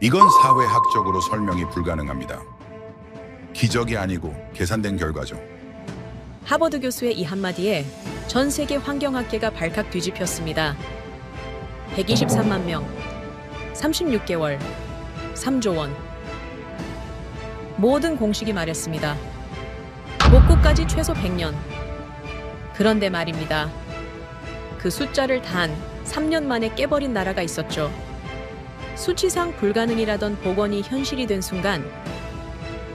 이건 사회학적으로 설명이 불가능합니다. 기적이 아니고 계산된 결과죠. 하버드 교수의 이 한마디에 전 세계 환경학계가 발칵 뒤집혔습니다. 123만 명, 36개월, 3조 원. 모든 공식이 말했습니다. 복구까지 최소 100년. 그런데 말입니다. 그 숫자를 단 3년 만에 깨버린 나라가 있었죠. 수치상 불가능이라던 복원이 현실이 된 순간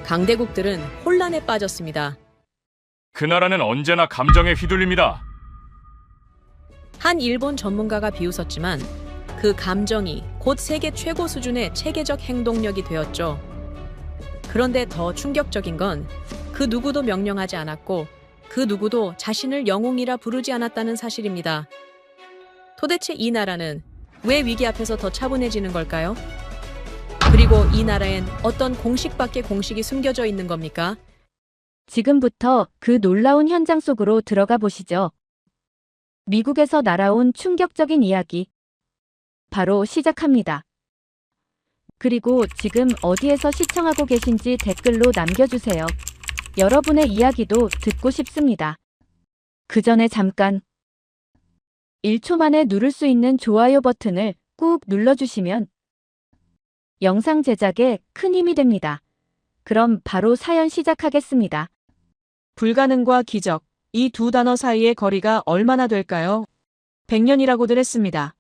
강대국들은 혼란에 빠졌습니다. 그 나라는 언제나 감정에 휘둘립니다. 한 일본 전문가가 비웃었지만 그 감정이 곧 세계 최고 수준의 체계적 행동력이 되었죠. 그런데 더 충격적인 건 그 누구도 명령하지 않았고 그 누구도 자신을 영웅이라 부르지 않았다는 사실입니다. 도대체 이 나라는 왜 위기 앞에서 더 차분해지는 걸까요? 그리고 이 나라엔 어떤 공식 밖의 공식이 숨겨져 있는 겁니까? 지금부터 그 놀라운 현장 속으로 들어가 보시죠. 미국에서 날아온 충격적인 이야기. 바로 시작합니다. 그리고 지금 어디에서 시청하고 계신지 댓글로 남겨주세요. 여러분의 이야기도 듣고 싶습니다. 그 전에 잠깐 1초 만에 누를 수 있는 좋아요 버튼을 꾹 눌러주시면 영상 제작에 큰 힘이 됩니다. 그럼 바로 사연 시작하겠습니다. 불가능과 기적, 이 두 단어 사이의 거리가 얼마나 될까요? 100년이라고들 했습니다.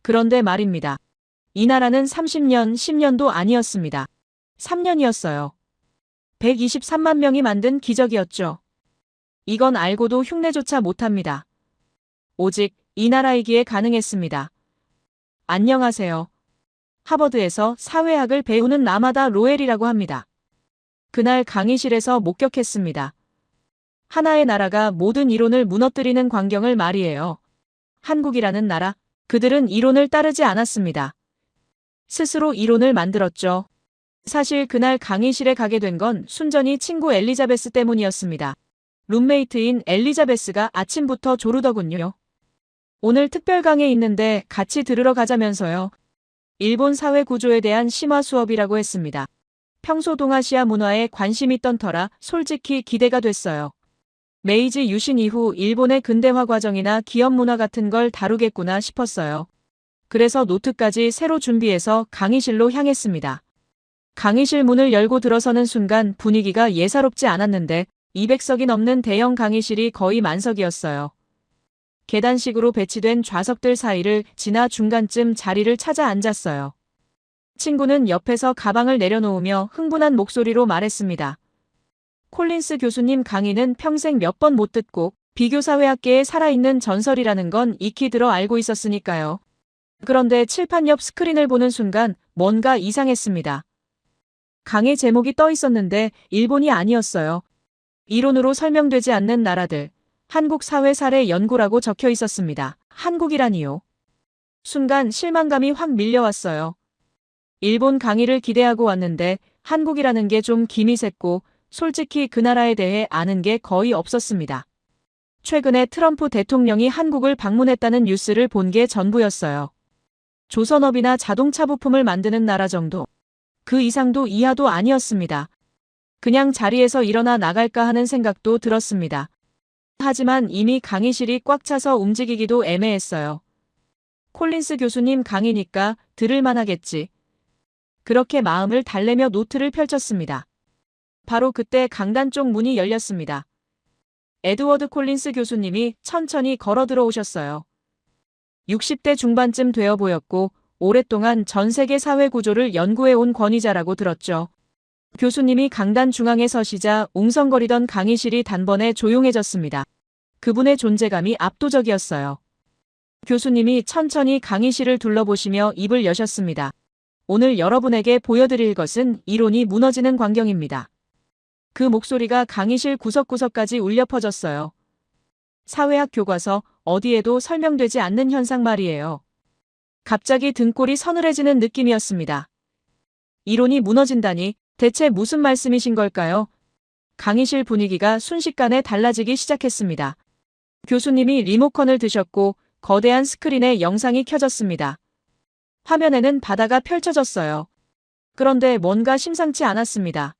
그런데 말입니다. 이 나라는 30년, 10년도 아니었습니다. 3년이었어요. 123만 명이 만든 기적이었죠. 이건 알고도 흉내조차 못합니다. 오직 이 나라이기에 가능했습니다. 안녕하세요. 하버드에서 사회학을 배우는 라마다 로엘이라고 합니다. 그날 강의실에서 목격했습니다. 하나의 나라가 모든 이론을 무너뜨리는 광경을 말이에요. 한국이라는 나라, 그들은 이론을 따르지 않았습니다. 스스로 이론을 만들었죠. 사실 그날 강의실에 가게 된 건 순전히 친구 엘리자베스 때문이었습니다. 룸메이트인 엘리자베스가 아침부터 조르더군요. 오늘 특별 강의 있는데 같이 들으러 가자면서요. 일본 사회 구조에 대한 심화 수업이라고 했습니다. 평소 동아시아 문화에 관심 있던 터라 솔직히 기대가 됐어요. 메이지 유신 이후 일본의 근대화 과정이나 기업 문화 같은 걸 다루겠구나 싶었어요. 그래서 노트까지 새로 준비해서 강의실로 향했습니다. 강의실 문을 열고 들어서는 순간 분위기가 예사롭지 않았는데 200석이 넘는 대형 강의실이 거의 만석이었어요. 계단식으로 배치된 좌석들 사이를 지나 중간쯤 자리를 찾아 앉았어요. 친구는 옆에서 가방을 내려놓으며 흥분한 목소리로 말했습니다. 콜린스 교수님 강의는 평생 몇 번 못 듣고 비교사회학계에 살아있는 전설이라는 건 익히 들어 알고 있었으니까요. 그런데 칠판 옆 스크린을 보는 순간 뭔가 이상했습니다. 강의 제목이 떠 있었는데 일본이 아니었어요. 이론으로 설명되지 않는 나라들, 한국 사회 사례 연구라고 적혀 있었습니다. 한국이라니요. 순간 실망감이 확 밀려왔어요. 일본 강의를 기대하고 왔는데 한국이라는 게 좀 김이 샜고 솔직히 그 나라에 대해 아는 게 거의 없었습니다. 최근에 트럼프 대통령이 한국을 방문했다는 뉴스를 본 게 전부였어요. 조선업이나 자동차 부품을 만드는 나라 정도. 그 이상도 이하도 아니었습니다. 그냥 자리에서 일어나 나갈까 하는 생각도 들었습니다. 하지만 이미 강의실이 꽉 차서 움직이기도 애매했어요. 콜린스 교수님 강의니까 들을만 하겠지. 그렇게 마음을 달래며 노트를 펼쳤습니다. 바로 그때 강단 쪽 문이 열렸습니다. 에드워드 콜린스 교수님이 천천히 걸어 들어오셨어요. 60대 중반쯤 되어 보였고 오랫동안 전 세계 사회 구조를 연구해온 권위자라고 들었죠. 교수님이 강단 중앙에 서시자 웅성거리던 강의실이 단번에 조용해졌습니다. 그분의 존재감이 압도적이었어요. 교수님이 천천히 강의실을 둘러보시며 입을 여셨습니다. 오늘 여러분에게 보여드릴 것은 이론이 무너지는 광경입니다. 그 목소리가 강의실 구석구석까지 울려 퍼졌어요. 사회학 교과서 어디에도 설명되지 않는 현상 말이에요. 갑자기 등골이 서늘해지는 느낌이었습니다. 이론이 무너진다니 대체 무슨 말씀이신 걸까요? 강의실 분위기가 순식간에 달라지기 시작했습니다. 교수님이 리모컨을 드셨고 거대한 스크린에 영상이 켜졌습니다. 화면에는 바다가 펼쳐졌어요. 그런데 뭔가 심상치 않았습니다.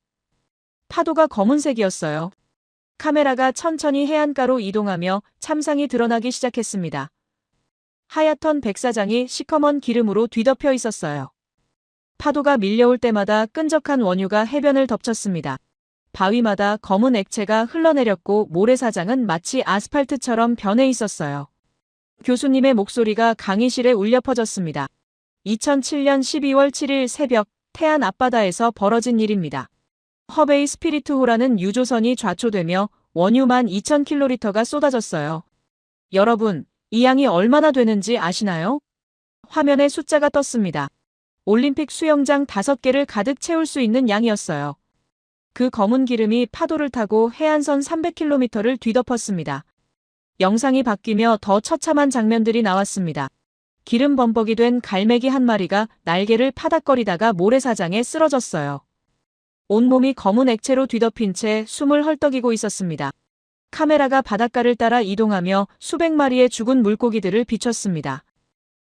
파도가 검은색이었어요. 카메라가 천천히 해안가로 이동하며 참상이 드러나기 시작했습니다. 하얗던 백사장이 시커먼 기름으로 뒤덮여 있었어요. 파도가 밀려올 때마다 끈적한 원유가 해변을 덮쳤습니다. 바위마다 검은 액체가 흘러내렸고 모래사장은 마치 아스팔트처럼 변해 있었어요. 교수님의 목소리가 강의실에 울려 퍼졌습니다. 2007년 12월 7일 새벽 태안 앞바다에서 벌어진 일입니다. 허베이 스피리트호라는 유조선이 좌초되며 원유 12,000킬로리터가 쏟아졌어요. 여러분, 이 양이 얼마나 되는지 아시나요? 화면에 숫자가 떴습니다. 올림픽 수영장 5개를 가득 채울 수 있는 양이었어요. 그 검은 기름이 파도를 타고 해안선 300km를 뒤덮었습니다. 영상이 바뀌며 더 처참한 장면들이 나왔습니다. 기름 범벅이 된 갈매기 한 마리가 날개를 파닥거리다가 모래사장에 쓰러졌어요. 온몸이 검은 액체로 뒤덮인 채 숨을 헐떡이고 있었습니다. 카메라가 바닷가를 따라 이동하며 수백 마리의 죽은 물고기들을 비췄습니다.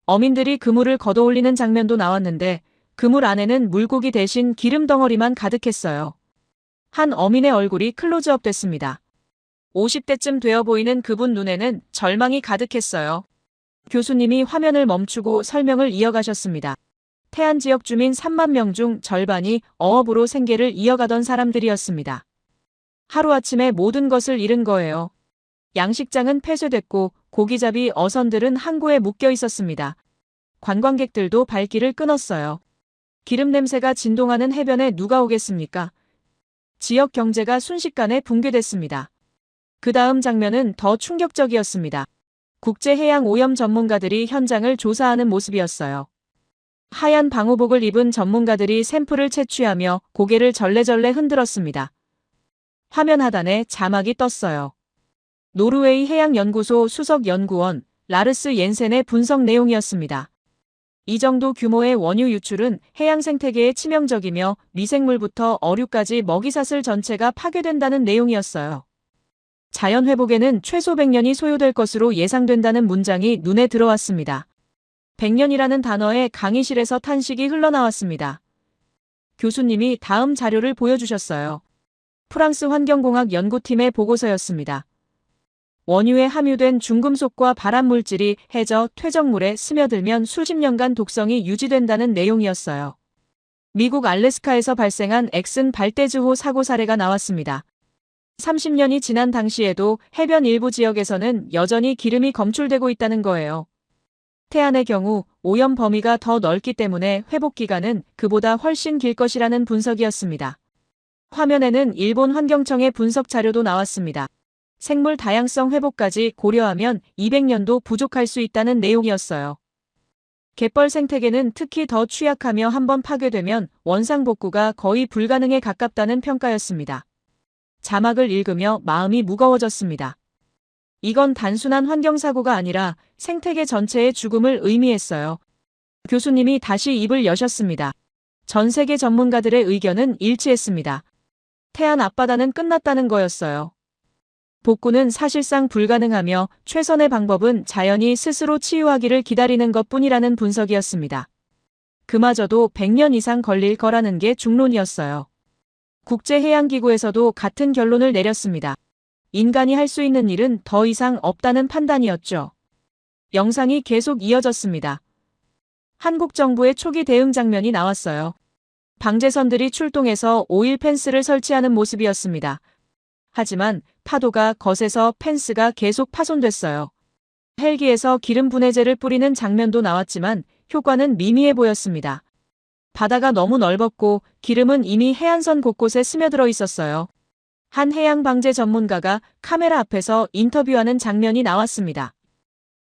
어민들이 그물을 걷어올리는 장면도 나왔는데 그물 안에는 물고기 대신 기름 덩어리만 가득했어요. 한 어민의 얼굴이 클로즈업 됐습니다. 50대쯤 되어 보이는 그분 눈에는 절망이 가득했어요. 교수님이 화면을 멈추고 설명을 이어가셨습니다. 태안 지역 주민 3만 명 중 절반이 어업으로 생계를 이어가던 사람들이었습니다. 하루아침에 모든 것을 잃은 거예요. 양식장은 폐쇄됐고 고기잡이 어선들은 항구에 묶여 있었습니다. 관광객들도 발길을 끊었어요. 기름 냄새가 진동하는 해변에 누가 오겠습니까? 지역 경제가 순식간에 붕괴됐습니다. 그 다음 장면은 더 충격적이었습니다. 국제해양오염 전문가들이 현장을 조사하는 모습이었어요. 하얀 방호복을 입은 전문가들이 샘플을 채취하며 고개를 절레절레 흔들었습니다. 화면 하단에 자막이 떴어요. 노르웨이 해양연구소 수석 연구원 라르스 옌센의 분석 내용이었습니다. 이 정도 규모의 원유 유출은 해양 생태계에 치명적이며 미생물부터 어류까지 먹이사슬 전체가 파괴된다는 내용이었어요. 자연 회복에는 최소 100년이 소요될 것으로 예상된다는 문장이 눈에 들어왔습니다. 100년이라는 단어에 강의실에서 탄식이 흘러나왔습니다. 교수님이 다음 자료를 보여주셨어요. 프랑스 환경공학 연구팀의 보고서였습니다. 원유에 함유된 중금속과 발암물질이 해저 퇴적물에 스며들면 수십 년간 독성이 유지된다는 내용이었어요. 미국 알래스카에서 발생한 엑슨 발대즈호 사고 사례가 나왔습니다. 30년이 지난 당시에도 해변 일부 지역에서는 여전히 기름이 검출되고 있다는 거예요. 태안의 경우 오염 범위가 더 넓기 때문에 회복 기간은 그보다 훨씬 길 것이라는 분석이었습니다. 화면에는 일본 환경청의 분석 자료도 나왔습니다. 생물 다양성 회복까지 고려하면 200년도 부족할 수 있다는 내용이었어요. 갯벌 생태계는 특히 더 취약하며 한번 파괴되면 원상복구가 거의 불가능에 가깝다는 평가였습니다. 자막을 읽으며 마음이 무거워졌습니다. 이건 단순한 환경사고가 아니라 생태계 전체의 죽음을 의미했어요. 교수님이 다시 입을 여셨습니다. 전 세계 전문가들의 의견은 일치했습니다. 태안 앞바다는 끝났다는 거였어요. 복구는 사실상 불가능하며 최선의 방법은 자연이 스스로 치유하기를 기다리는 것뿐이라는 분석이었습니다. 그마저도 100년 이상 걸릴 거라는 게 중론이었어요. 국제해양기구에서도 같은 결론을 내렸습니다. 인간이 할 수 있는 일은 더 이상 없다는 판단이었죠. 영상이 계속 이어졌습니다. 한국 정부의 초기 대응 장면이 나왔어요. 방제선들이 출동해서 오일 펜스를 설치하는 모습이었습니다. 하지만 파도가 거세서 펜스가 계속 파손됐어요. 헬기에서 기름 분해제를 뿌리는 장면도 나왔지만 효과는 미미해 보였습니다. 바다가 너무 넓었고 기름은 이미 해안선 곳곳에 스며들어 있었어요. 한 해양방제 전문가가 카메라 앞에서 인터뷰하는 장면이 나왔습니다.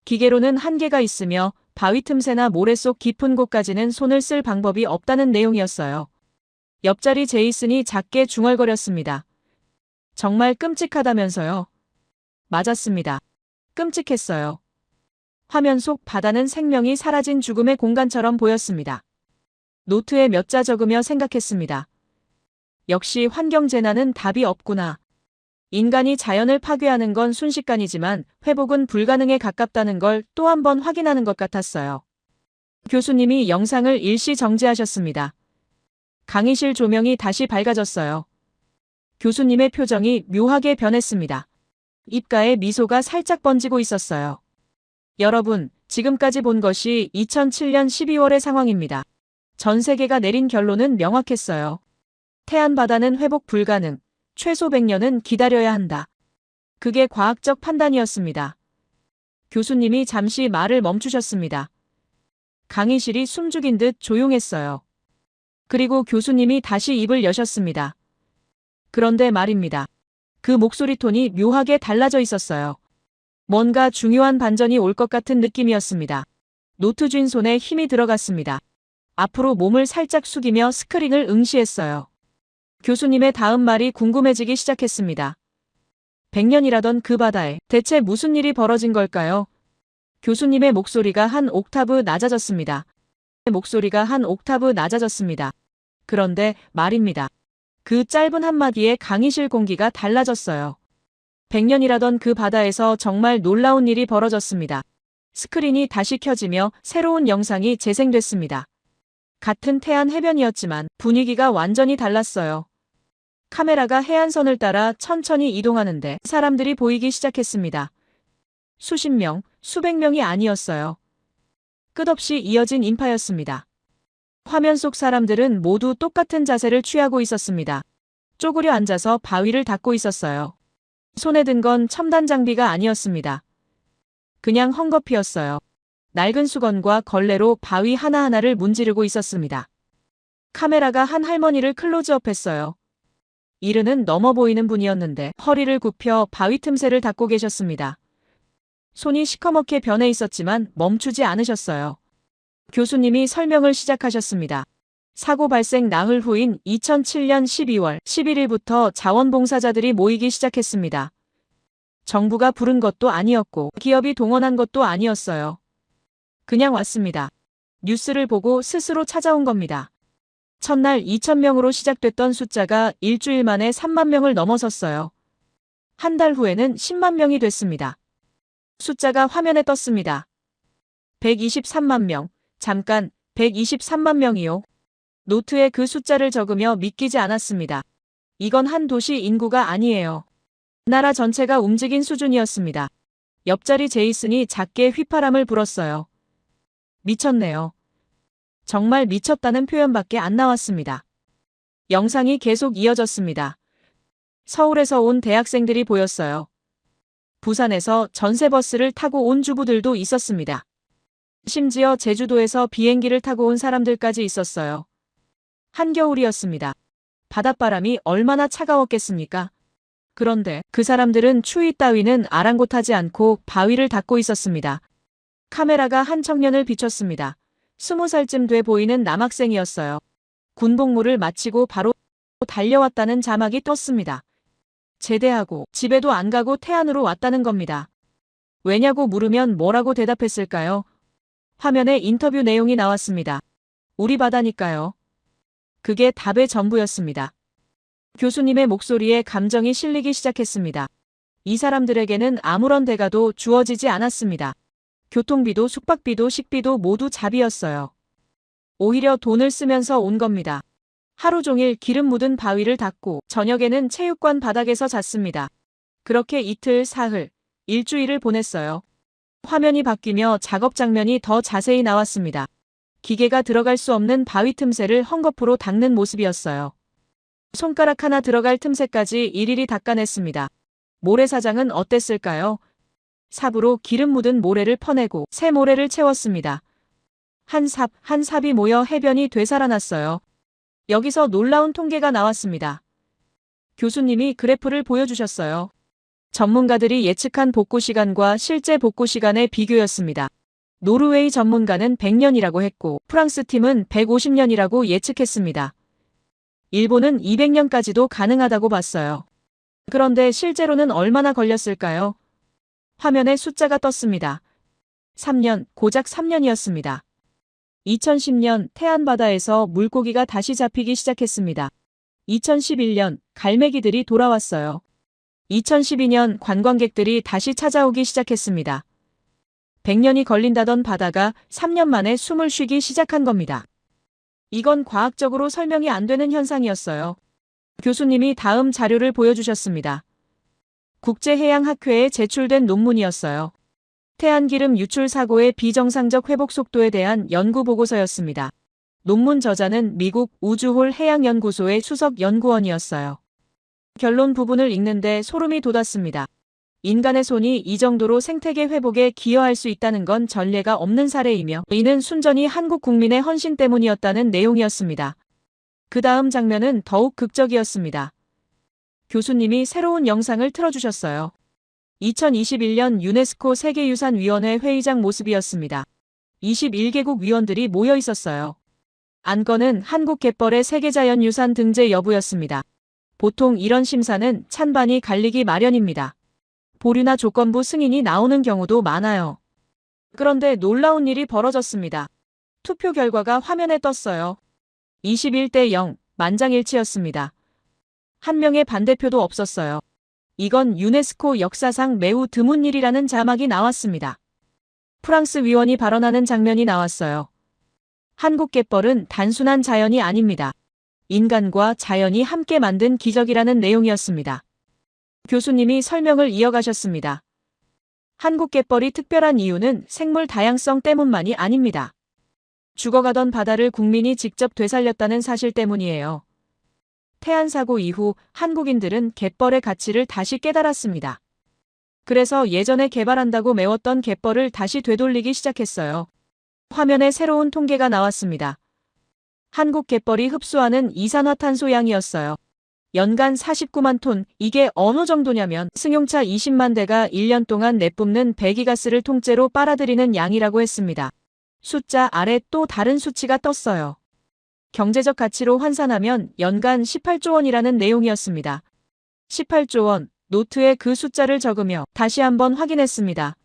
기계로는 한계가 있으며 바위 틈새나 모래 속 깊은 곳까지는 손을 쓸 방법이 없다는 내용이었어요. 옆자리 제이슨이 작게 중얼거렸습니다. 정말 끔찍하다면서요? 맞았습니다. 끔찍했어요. 화면 속 바다는 생명이 사라진 죽음의 공간처럼 보였습니다. 노트에 몇 자 적으며 생각했습니다. 역시 환경재난은 답이 없구나. 인간이 자연을 파괴하는 건 순식간이지만 회복은 불가능에 가깝다는 걸 또 한 번 확인하는 것 같았어요. 교수님이 영상을 일시 정지하셨습니다. 강의실 조명이 다시 밝아졌어요. 교수님의 표정이 묘하게 변했습니다. 입가에 미소가 살짝 번지고 있었어요. 여러분, 지금까지 본 것이 2007년 12월의 상황입니다. 전 세계가 내린 결론은 명확했어요. 태안 바다는 회복 불가능, 최소 100년은 기다려야 한다. 그게 과학적 판단이었습니다. 교수님이 잠시 말을 멈추셨습니다. 강의실이 숨죽인 듯 조용했어요. 그리고 교수님이 다시 입을 여셨습니다. 그런데 말입니다. 그 목소리 톤이 묘하게 달라져 있었어요. 뭔가 중요한 반전이 올 것 같은 느낌이었습니다. 노트 쥔 손에 힘이 들어갔습니다. 앞으로 몸을 살짝 숙이며 스크린을 응시했어요. 교수님의 다음 말이 궁금해지기 시작했습니다. 100년이라던 그 바다에 대체 무슨 일이 벌어진 걸까요? 교수님의 목소리가 한 옥타브 낮아졌습니다. 목소리가 한 옥타브 낮아졌습니다. 그런데 말입니다. 그 짧은 한마디에 강의실 공기가 달라졌어요. 100년이라던 그 바다에서 정말 놀라운 일이 벌어졌습니다. 스크린이 다시 켜지며 새로운 영상이 재생됐습니다. 같은 태안 해변이었지만 분위기가 완전히 달랐어요. 카메라가 해안선을 따라 천천히 이동하는데 사람들이 보이기 시작했습니다. 수십 명, 수백 명이 아니었어요. 끝없이 이어진 인파였습니다. 화면 속 사람들은 모두 똑같은 자세를 취하고 있었습니다. 쪼그려 앉아서 바위를 닦고 있었어요. 손에 든 건 첨단 장비가 아니었습니다. 그냥 헝겊이었어요. 낡은 수건과 걸레로 바위 하나하나를 문지르고 있었습니다. 카메라가 한 할머니를 클로즈업했어요. 이르는 넘어 보이는 분이었는데 허리를 굽혀 바위 틈새를 닦고 계셨습니다. 손이 시커멓게 변해 있었지만 멈추지 않으셨어요. 교수님이 설명을 시작하셨습니다. 사고 발생 나흘 후인 2007년 12월 11일부터 자원봉사자들이 모이기 시작했습니다. 정부가 부른 것도 아니었고 기업이 동원한 것도 아니었어요. 그냥 왔습니다. 뉴스를 보고 스스로 찾아온 겁니다. 첫날 2,000명으로 시작됐던 숫자가 일주일 만에 3만 명을 넘어섰어요. 한 달 후에는 10만 명이 됐습니다. 숫자가 화면에 떴습니다. 123만 명, 잠깐 123만 명이요. 노트에 그 숫자를 적으며 믿기지 않았습니다. 이건 한 도시 인구가 아니에요. 나라 전체가 움직인 수준이었습니다. 옆자리 제이슨이 작게 휘파람을 불었어요. 미쳤네요. 정말 미쳤다는 표현밖에 안 나왔습니다. 영상이 계속 이어졌습니다. 서울에서 온 대학생들이 보였어요. 부산에서 전세버스를 타고 온 주부들도 있었습니다. 심지어 제주도에서 비행기를 타고 온 사람들까지 있었어요. 한겨울이었습니다. 바닷바람이 얼마나 차가웠겠습니까? 그런데 그 사람들은 추위 따위는 아랑곳하지 않고 바위를 닦고 있었습니다. 카메라가 한 청년을 비췄습니다. 20살쯤 돼 보이는 남학생이었어요. 군복무를 마치고 바로 달려왔다는 자막이 떴습니다. 제대하고 집에도 안 가고 태안으로 왔다는 겁니다. 왜냐고 물으면 뭐라고 대답했을까요? 화면에 인터뷰 내용이 나왔습니다. 우리 바다니까요. 그게 답의 전부였습니다. 교수님의 목소리에 감정이 실리기 시작했습니다. 이 사람들에게는 아무런 대가도 주어지지 않았습니다. 교통비도 숙박비도 식비도 모두 자비였어요. 오히려 돈을 쓰면서 온 겁니다. 하루 종일 기름 묻은 바위를 닦고 저녁에는 체육관 바닥에서 잤습니다. 그렇게 이틀, 사흘, 일주일을 보냈어요. 화면이 바뀌며 작업 장면이 더 자세히 나왔습니다. 기계가 들어갈 수 없는 바위 틈새를 헝겊으로 닦는 모습이었어요. 손가락 하나 들어갈 틈새까지 일일이 닦아냈습니다. 모래사장은 어땠을까요? 삽으로 기름 묻은 모래를 퍼내고 새 모래를 채웠습니다. 한 삽, 한 삽이 모여 해변이 되살아났어요. 여기서 놀라운 통계가 나왔습니다. 교수님이 그래프를 보여주셨어요. 전문가들이 예측한 복구 시간과 실제 복구 시간의 비교였습니다. 노르웨이 전문가는 100년이라고 했고 프랑스 팀은 150년이라고 예측했습니다. 일본은 200년까지도 가능하다고 봤어요. 그런데 실제로는 얼마나 걸렸을까요? 화면에 숫자가 떴습니다. 3년, 고작 3년이었습니다. 2010년 태안 바다에서 물고기가 다시 잡히기 시작했습니다. 2011년 갈매기들이 돌아왔어요. 2012년 관광객들이 다시 찾아오기 시작했습니다. 100년이 걸린다던 바다가 3년 만에 숨을 쉬기 시작한 겁니다. 이건 과학적으로 설명이 안 되는 현상이었어요. 교수님이 다음 자료를 보여주셨습니다. 국제해양학회에 제출된 논문이었어요. 태안기름 유출 사고의 비정상적 회복 속도에 대한 연구 보고서였습니다. 논문 저자는 미국 우주홀 해양연구소의 수석 연구원이었어요. 결론 부분을 읽는데 소름이 돋았습니다. 인간의 손이 이 정도로 생태계 회복에 기여할 수 있다는 건 전례가 없는 사례이며 이는 순전히 한국 국민의 헌신 때문이었다는 내용이었습니다. 그 다음 장면은 더욱 극적이었습니다. 교수님이 새로운 영상을 틀어주셨어요. 2021년 유네스코 세계유산위원회 회의장 모습이었습니다. 21개국 위원들이 모여 있었어요. 안건은 한국 갯벌의 세계자연유산 등재 여부였습니다. 보통 이런 심사는 찬반이 갈리기 마련입니다. 보류나 조건부 승인이 나오는 경우도 많아요. 그런데 놀라운 일이 벌어졌습니다. 투표 결과가 화면에 떴어요. 21대 0, 만장일치였습니다. 한 명의 반대표도 없었어요. 이건 유네스코 역사상 매우 드문 일이라는 자막이 나왔습니다. 프랑스 위원이 발언하는 장면이 나왔어요. 한국 갯벌은 단순한 자연이 아닙니다. 인간과 자연이 함께 만든 기적이라는 내용이었습니다. 교수님이 설명을 이어가셨습니다. 한국 갯벌이 특별한 이유는 생물 다양성 때문만이 아닙니다. 죽어가던 바다를 국민이 직접 되살렸다는 사실 때문이에요. 태안 사고 이후 한국인들은 갯벌의 가치를 다시 깨달았습니다. 그래서 예전에 개발한다고 메웠던 갯벌을 다시 되돌리기 시작했어요. 화면에 새로운 통계가 나왔습니다. 한국 갯벌이 흡수하는 이산화탄소 양이었어요. 연간 49만 톤, 이게 어느 정도냐면 승용차 20만 대가 1년 동안 내뿜는 배기가스를 통째로 빨아들이는 양이라고 했습니다. 숫자 아래 또 다른 수치가 떴어요. 경제적 가치로 환산하면 연간 18조 원이라는 내용이었습니다. 18조 원, 노트에 그 숫자를 적으며 다시 한번 확인했습니다.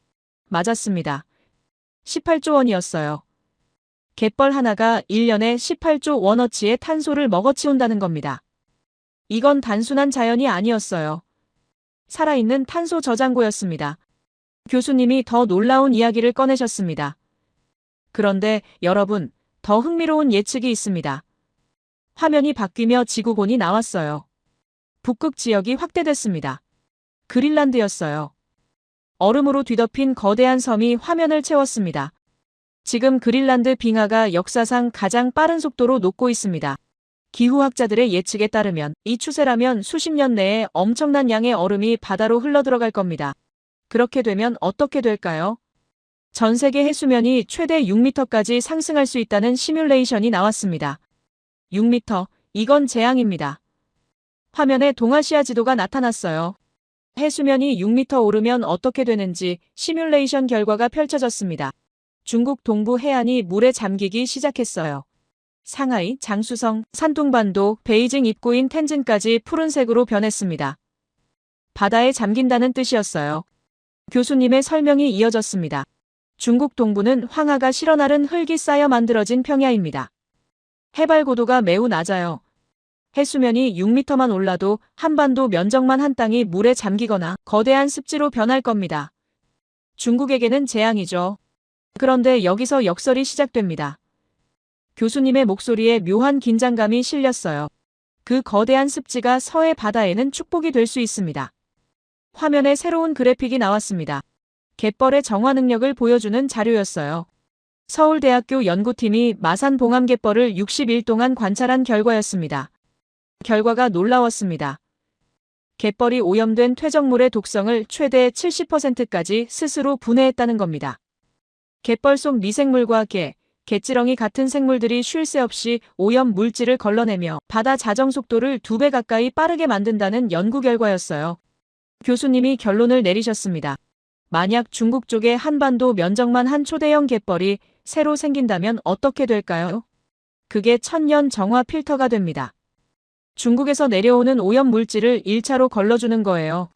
맞았습니다. 18조 원이었어요. 갯벌 하나가 1년에 18조 원어치의 탄소를 먹어치운다는 겁니다. 이건 단순한 자연이 아니었어요. 살아있는 탄소 저장고였습니다. 교수님이 더 놀라운 이야기를 꺼내셨습니다. 그런데 여러분, 더 흥미로운 예측이 있습니다. 화면이 바뀌며 지구본이 나왔어요. 북극 지역이 확대됐습니다. 그린란드였어요. 얼음으로 뒤덮인 거대한 섬이 화면을 채웠습니다. 지금 그린란드 빙하가 역사상 가장 빠른 속도로 녹고 있습니다. 기후학자들의 예측에 따르면 이 추세라면 수십 년 내에 엄청난 양의 얼음이 바다로 흘러들어갈 겁니다. 그렇게 되면 어떻게 될까요? 전 세계 해수면이 최대 6m까지 상승할 수 있다는 시뮬레이션이 나왔습니다. 6m, 이건 재앙입니다. 화면에 동아시아 지도가 나타났어요. 해수면이 6m 오르면 어떻게 되는지 시뮬레이션 결과가 펼쳐졌습니다. 중국 동부 해안이 물에 잠기기 시작했어요. 상하이, 장쑤성, 산둥반도, 베이징 입구인 텐진까지 푸른색으로 변했습니다. 바다에 잠긴다는 뜻이었어요. 교수님의 설명이 이어졌습니다. 중국 동부는 황하가 실어나른 흙이 쌓여 만들어진 평야입니다. 해발 고도가 매우 낮아요. 해수면이 6m만 올라도 한반도 면적만 한 땅이 물에 잠기거나 거대한 습지로 변할 겁니다. 중국에게는 재앙이죠. 그런데 여기서 역설이 시작됩니다. 교수님의 목소리에 묘한 긴장감이 실렸어요. 그 거대한 습지가 서해 바다에는 축복이 될 수 있습니다. 화면에 새로운 그래픽이 나왔습니다. 갯벌의 정화 능력을 보여주는 자료였어요. 서울대학교 연구팀이 마산 봉암 갯벌을 60일 동안 관찰한 결과였습니다. 결과가 놀라웠습니다. 갯벌이 오염된 퇴적물의 독성을 최대 70%까지 스스로 분해했다는 겁니다. 갯벌 속 미생물과 개, 갯지렁이 같은 생물들이 쉴 새 없이 오염 물질을 걸러내며 바다 자정 속도를 2배 가까이 빠르게 만든다는 연구 결과였어요. 교수님이 결론을 내리셨습니다. 만약 중국 쪽의 한반도 면적만 한 초대형 갯벌이 새로 생긴다면 어떻게 될까요? 그게 1000년 정화 필터가 됩니다. 중국에서 내려오는 오염 물질을 1차로 걸러주는 거예요.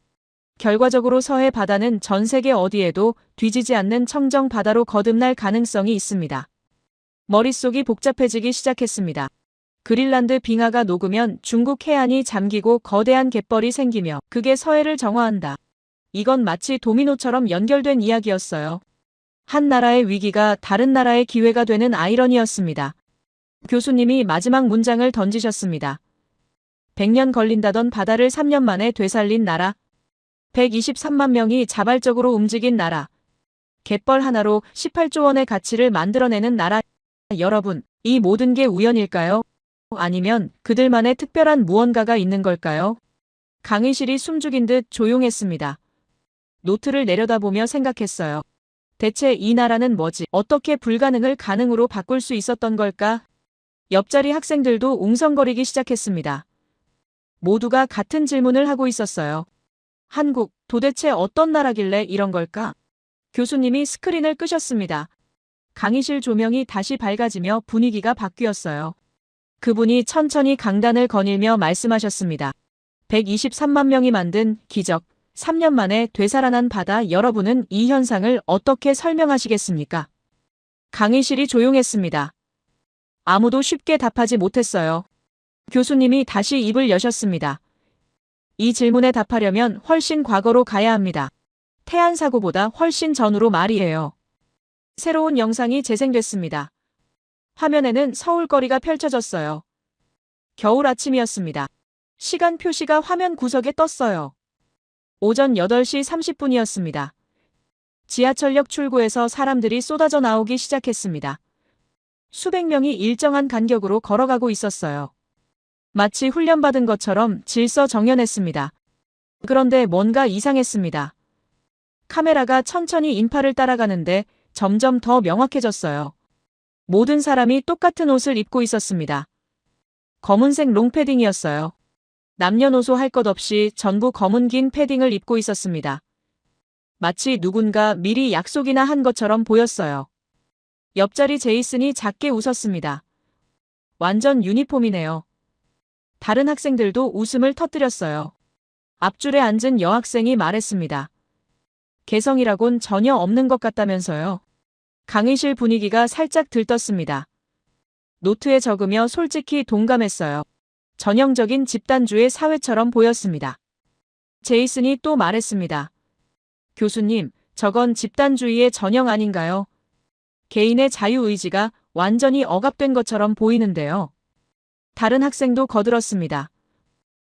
결과적으로 서해 바다는 전 세계 어디에도 뒤지지 않는 청정 바다로 거듭날 가능성이 있습니다. 머릿속이 복잡해지기 시작했습니다. 그린란드 빙하가 녹으면 중국 해안이 잠기고 거대한 갯벌이 생기며 그게 서해를 정화한다. 이건 마치 도미노처럼 연결된 이야기였어요. 한 나라의 위기가 다른 나라의 기회가 되는 아이러니였습니다. 교수님이 마지막 문장을 던지셨습니다. 100년 걸린다던 바다를 3년 만에 되살린 나라. 123만 명이 자발적으로 움직인 나라. 갯벌 하나로 18조 원의 가치를 만들어내는 나라. 여러분, 이 모든 게 우연일까요? 아니면 그들만의 특별한 무언가가 있는 걸까요? 강의실이 숨죽인 듯 조용했습니다. 노트를 내려다보며 생각했어요. 대체 이 나라는 뭐지? 어떻게 불가능을 가능으로 바꿀 수 있었던 걸까? 옆자리 학생들도 웅성거리기 시작했습니다. 모두가 같은 질문을 하고 있었어요. 한국, 도대체 어떤 나라길래 이런 걸까? 교수님이 스크린을 끄셨습니다. 강의실 조명이 다시 밝아지며 분위기가 바뀌었어요. 그분이 천천히 강단을 거닐며 말씀하셨습니다. 123만 명이 만든 기적, 3년 만에 되살아난 바다. 여러분은 이 현상을 어떻게 설명하시겠습니까? 강의실이 조용했습니다. 아무도 쉽게 답하지 못했어요. 교수님이 다시 입을 여셨습니다. 이 질문에 답하려면 훨씬 과거로 가야 합니다. 태안 사고보다 훨씬 전으로 말이에요. 새로운 영상이 재생됐습니다. 화면에는 서울거리가 펼쳐졌어요. 겨울 아침이었습니다. 시간 표시가 화면 구석에 떴어요. 오전 8시 30분이었습니다. 지하철역 출구에서 사람들이 쏟아져 나오기 시작했습니다. 수백 명이 일정한 간격으로 걸어가고 있었어요. 마치 훈련받은 것처럼 질서정연했습니다. 그런데 뭔가 이상했습니다. 카메라가 천천히 인파를 따라가는데 점점 더 명확해졌어요. 모든 사람이 똑같은 옷을 입고 있었습니다. 검은색 롱패딩이었어요. 남녀노소 할 것 없이 전부 검은 긴 패딩을 입고 있었습니다. 마치 누군가 미리 약속이나 한 것처럼 보였어요. 옆자리 제이슨이 작게 웃었습니다. 완전 유니폼이네요. 다른 학생들도 웃음을 터뜨렸어요. 앞줄에 앉은 여학생이 말했습니다. 개성이라곤 전혀 없는 것 같다면서요. 강의실 분위기가 살짝 들떴습니다. 노트에 적으며 솔직히 동감했어요. 전형적인 집단주의 사회처럼 보였습니다. 제이슨이 또 말했습니다. 교수님, 저건 집단주의의 전형 아닌가요? 개인의 자유의지가 완전히 억압된 것처럼 보이는데요. 다른 학생도 거들었습니다.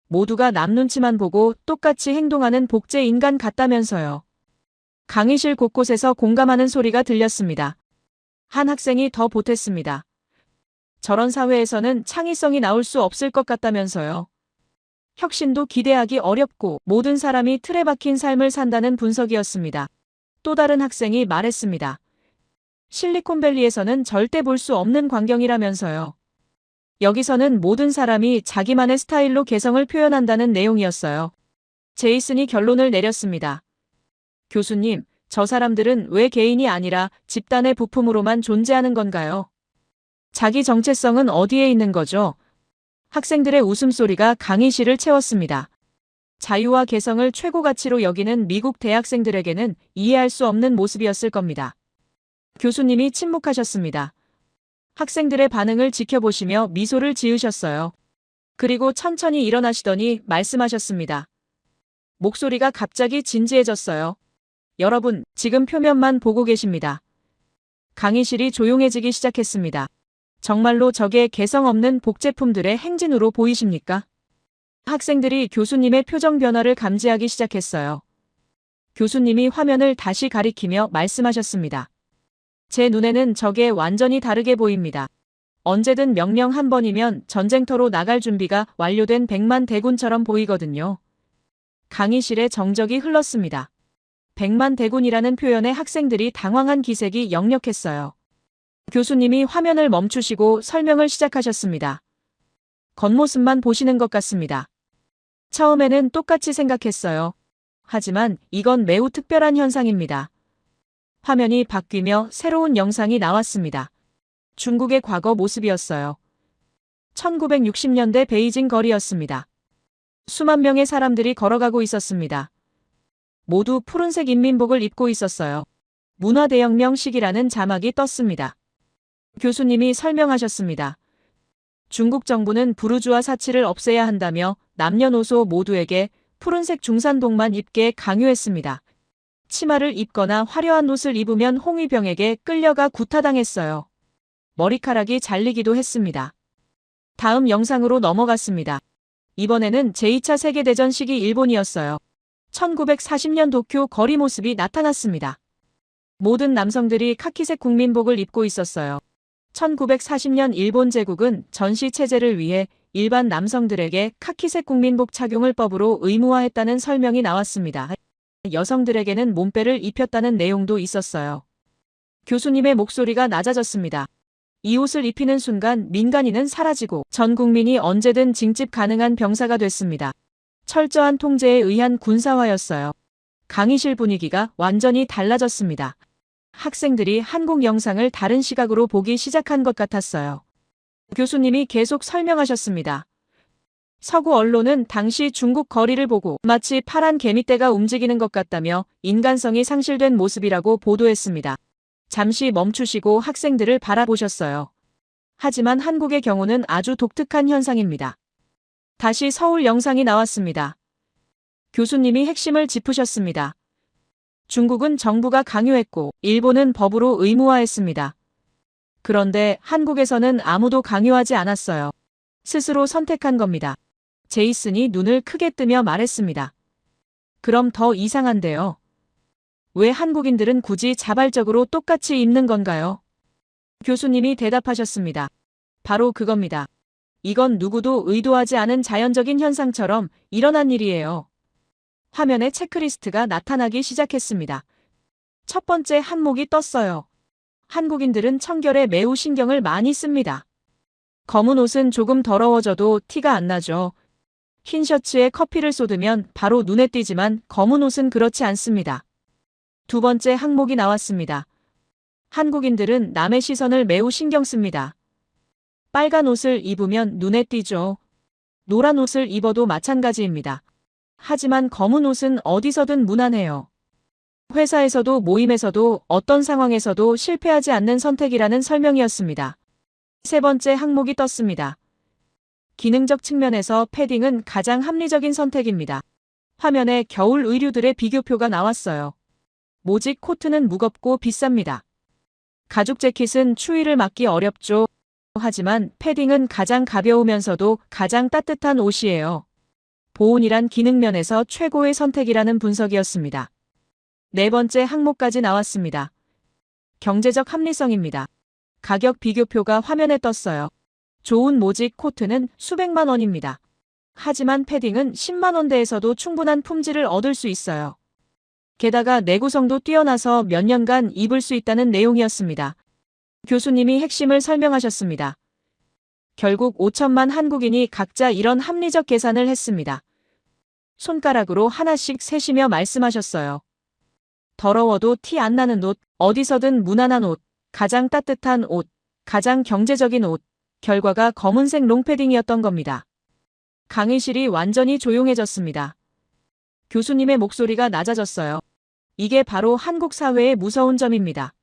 모두가 남 눈치만 보고 똑같이 행동하는 복제 인간 같다면서요. 강의실 곳곳에서 공감하는 소리가 들렸습니다. 한 학생이 더 보탰습니다. 저런 사회에서는 창의성이 나올 수 없을 것 같다면서요. 혁신도 기대하기 어렵고 모든 사람이 틀에 박힌 삶을 산다는 분석이었습니다. 또 다른 학생이 말했습니다. 실리콘밸리에서는 절대 볼 수 없는 광경이라면서요. 여기서는 모든 사람이 자기만의 스타일로 개성을 표현한다는 내용이었어요. 제이슨이 결론을 내렸습니다. 교수님, 저 사람들은 왜 개인이 아니라 집단의 부품으로만 존재하는 건가요? 자기 정체성은 어디에 있는 거죠? 학생들의 웃음소리가 강의실을 채웠습니다. 자유와 개성을 최고 가치로 여기는 미국 대학생들에게는 이해할 수 없는 모습이었을 겁니다. 교수님이 침묵하셨습니다. 학생들의 반응을 지켜보시며 미소를 지으셨어요. 그리고 천천히 일어나시더니 말씀하셨습니다. 목소리가 갑자기 진지해졌어요. 여러분, 지금 표면만 보고 계십니다. 강의실이 조용해지기 시작했습니다. 정말로 저게 개성 없는 복제품들의 행진으로 보이십니까? 학생들이 교수님의 표정 변화를 감지하기 시작했어요. 교수님이 화면을 다시 가리키며 말씀하셨습니다. 제 눈에는 저게 완전히 다르게 보입니다. 언제든 명령 한 번이면 전쟁터로 나갈 준비가 완료된 100만 대군처럼 보이거든요. 강의실에 정적이 흘렀습니다. 100만 대군이라는 표현에 학생들이 당황한 기색이 역력했어요. 교수님이 화면을 멈추시고 설명을 시작하셨습니다. 겉모습만 보시는 것 같습니다. 처음에는 똑같이 생각했어요. 하지만 이건 매우 특별한 현상입니다. 화면이 바뀌며 새로운 영상이 나왔습니다. 중국의 과거 모습이었어요. 1960년대 베이징 거리였습니다. 수만 명의 사람들이 걸어가고 있었습니다. 모두 푸른색 인민복을 입고 있었어요. 문화대혁명 시기라는 자막이 떴습니다. 교수님이 설명하셨습니다. 중국 정부는 부르주아 사치를 없애야 한다며 남녀노소 모두에게 푸른색 중산복만 입게 강요했습니다. 치마를 입거나 화려한 옷을 입으면 홍위병에게 끌려가 구타당했어요. 머리카락이 잘리기도 했습니다. 다음 영상으로 넘어갔습니다. 이번에는 제2차 세계대전 시기 일본이었어요. 1940년 도쿄 거리 모습이 나타났습니다. 모든 남성들이 카키색 국민복을 입고 있었어요. 1940년 일본 제국은 전시 체제를 위해 일반 남성들에게 카키색 국민복 착용을 법으로 의무화했다는 설명이 나왔습니다. 여성들에게는 몸빼를 입혔다는 내용도 있었어요. 교수님의 목소리가 낮아졌습니다. 이 옷을 입히는 순간 민간인은 사라지고 전 국민이 언제든 징집 가능한 병사가 됐습니다. 철저한 통제에 의한 군사화였어요. 강의실 분위기가 완전히 달라졌습니다. 학생들이 한국 영상을 다른 시각으로 보기 시작한 것 같았어요. 교수님이 계속 설명하셨습니다. 서구 언론은 당시 중국 거리를 보고 마치 파란 개미떼가 움직이는 것 같다며 인간성이 상실된 모습이라고 보도했습니다. 잠시 멈추시고 학생들을 바라보셨어요. 하지만 한국의 경우는 아주 독특한 현상입니다. 다시 서울 영상이 나왔습니다. 교수님이 핵심을 짚으셨습니다. 중국은 정부가 강요했고 일본은 법으로 의무화했습니다. 그런데 한국에서는 아무도 강요하지 않았어요. 스스로 선택한 겁니다. 제이슨이 눈을 크게 뜨며 말했습니다. 그럼 더 이상한데요. 왜 한국인들은 굳이 자발적으로 똑같이 입는 건가요? 교수님이 대답하셨습니다. 바로 그겁니다. 이건 누구도 의도하지 않은 자연적인 현상처럼 일어난 일이에요. 화면에 체크리스트가 나타나기 시작했습니다. 첫 번째 항목이 떴어요. 한국인들은 청결에 매우 신경을 많이 씁니다. 검은 옷은 조금 더러워져도 티가 안 나죠. 흰 셔츠에 커피를 쏟으면 바로 눈에 띄지만 검은 옷은 그렇지 않습니다. 두 번째 항목이 나왔습니다. 한국인들은 남의 시선을 매우 신경 씁니다. 빨간 옷을 입으면 눈에 띄죠. 노란 옷을 입어도 마찬가지입니다. 하지만 검은 옷은 어디서든 무난해요. 회사에서도 모임에서도 어떤 상황에서도 실패하지 않는 선택이라는 설명이었습니다. 세 번째 항목이 떴습니다. 기능적 측면에서 패딩은 가장 합리적인 선택입니다. 화면에 겨울 의류들의 비교표가 나왔어요. 모직 코트는 무겁고 비쌉니다. 가죽 재킷은 추위를 막기 어렵죠. 하지만 패딩은 가장 가벼우면서도 가장 따뜻한 옷이에요. 보온이란 기능면에서 최고의 선택이라는 분석이었습니다. 네 번째 항목까지 나왔습니다. 경제적 합리성입니다. 가격 비교표가 화면에 떴어요. 좋은 모직 코트는 수백만 원입니다. 하지만 패딩은 10만 원대에서도 충분한 품질을 얻을 수 있어요. 게다가 내구성도 뛰어나서 몇 년간 입을 수 있다는 내용이었습니다. 교수님이 핵심을 설명하셨습니다. 결국 5천만 한국인이 각자 이런 합리적 계산을 했습니다. 손가락으로 하나씩 세시며 말씀하셨어요. 더러워도 티 안 나는 옷, 어디서든 무난한 옷, 가장 따뜻한 옷, 가장 경제적인 옷. 결과가 검은색 롱패딩이었던 겁니다. 강의실이 완전히 조용해졌습니다. 교수님의 목소리가 낮아졌어요. 이게 바로 한국 사회의 무서운 점입니다.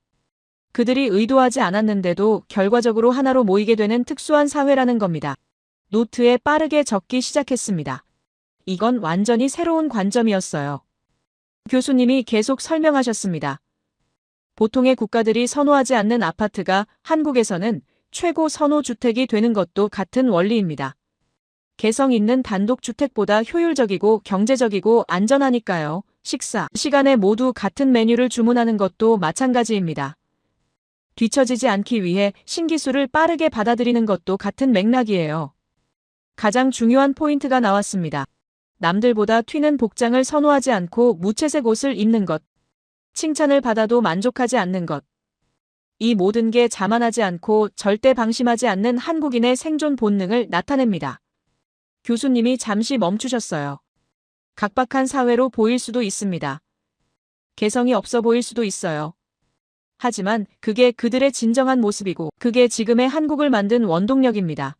그들이 의도하지 않았는데도 결과적으로 하나로 모이게 되는 특수한 사회라는 겁니다. 노트에 빠르게 적기 시작했습니다. 이건 완전히 새로운 관점이었어요. 교수님이 계속 설명하셨습니다. 보통의 국가들이 선호하지 않는 아파트가 한국에서는 최고 선호주택이 되는 것도 같은 원리입니다. 개성 있는 단독주택보다 효율적이고 경제적이고 안전하니까요. 식사 시간에 모두 같은 메뉴를 주문하는 것도 마찬가지입니다. 뒤처지지 않기 위해 신기술을 빠르게 받아들이는 것도 같은 맥락이에요. 가장 중요한 포인트가 나왔습니다. 남들보다 튀는 복장을 선호하지 않고 무채색 옷을 입는 것. 칭찬을 받아도 만족하지 않는 것. 이 모든 게 자만하지 않고 절대 방심하지 않는 한국인의 생존 본능을 나타냅니다. 교수님이 잠시 멈추셨어요. 각박한 사회로 보일 수도 있습니다. 개성이 없어 보일 수도 있어요. 하지만 그게 그들의 진정한 모습이고 그게 지금의 한국을 만든 원동력입니다.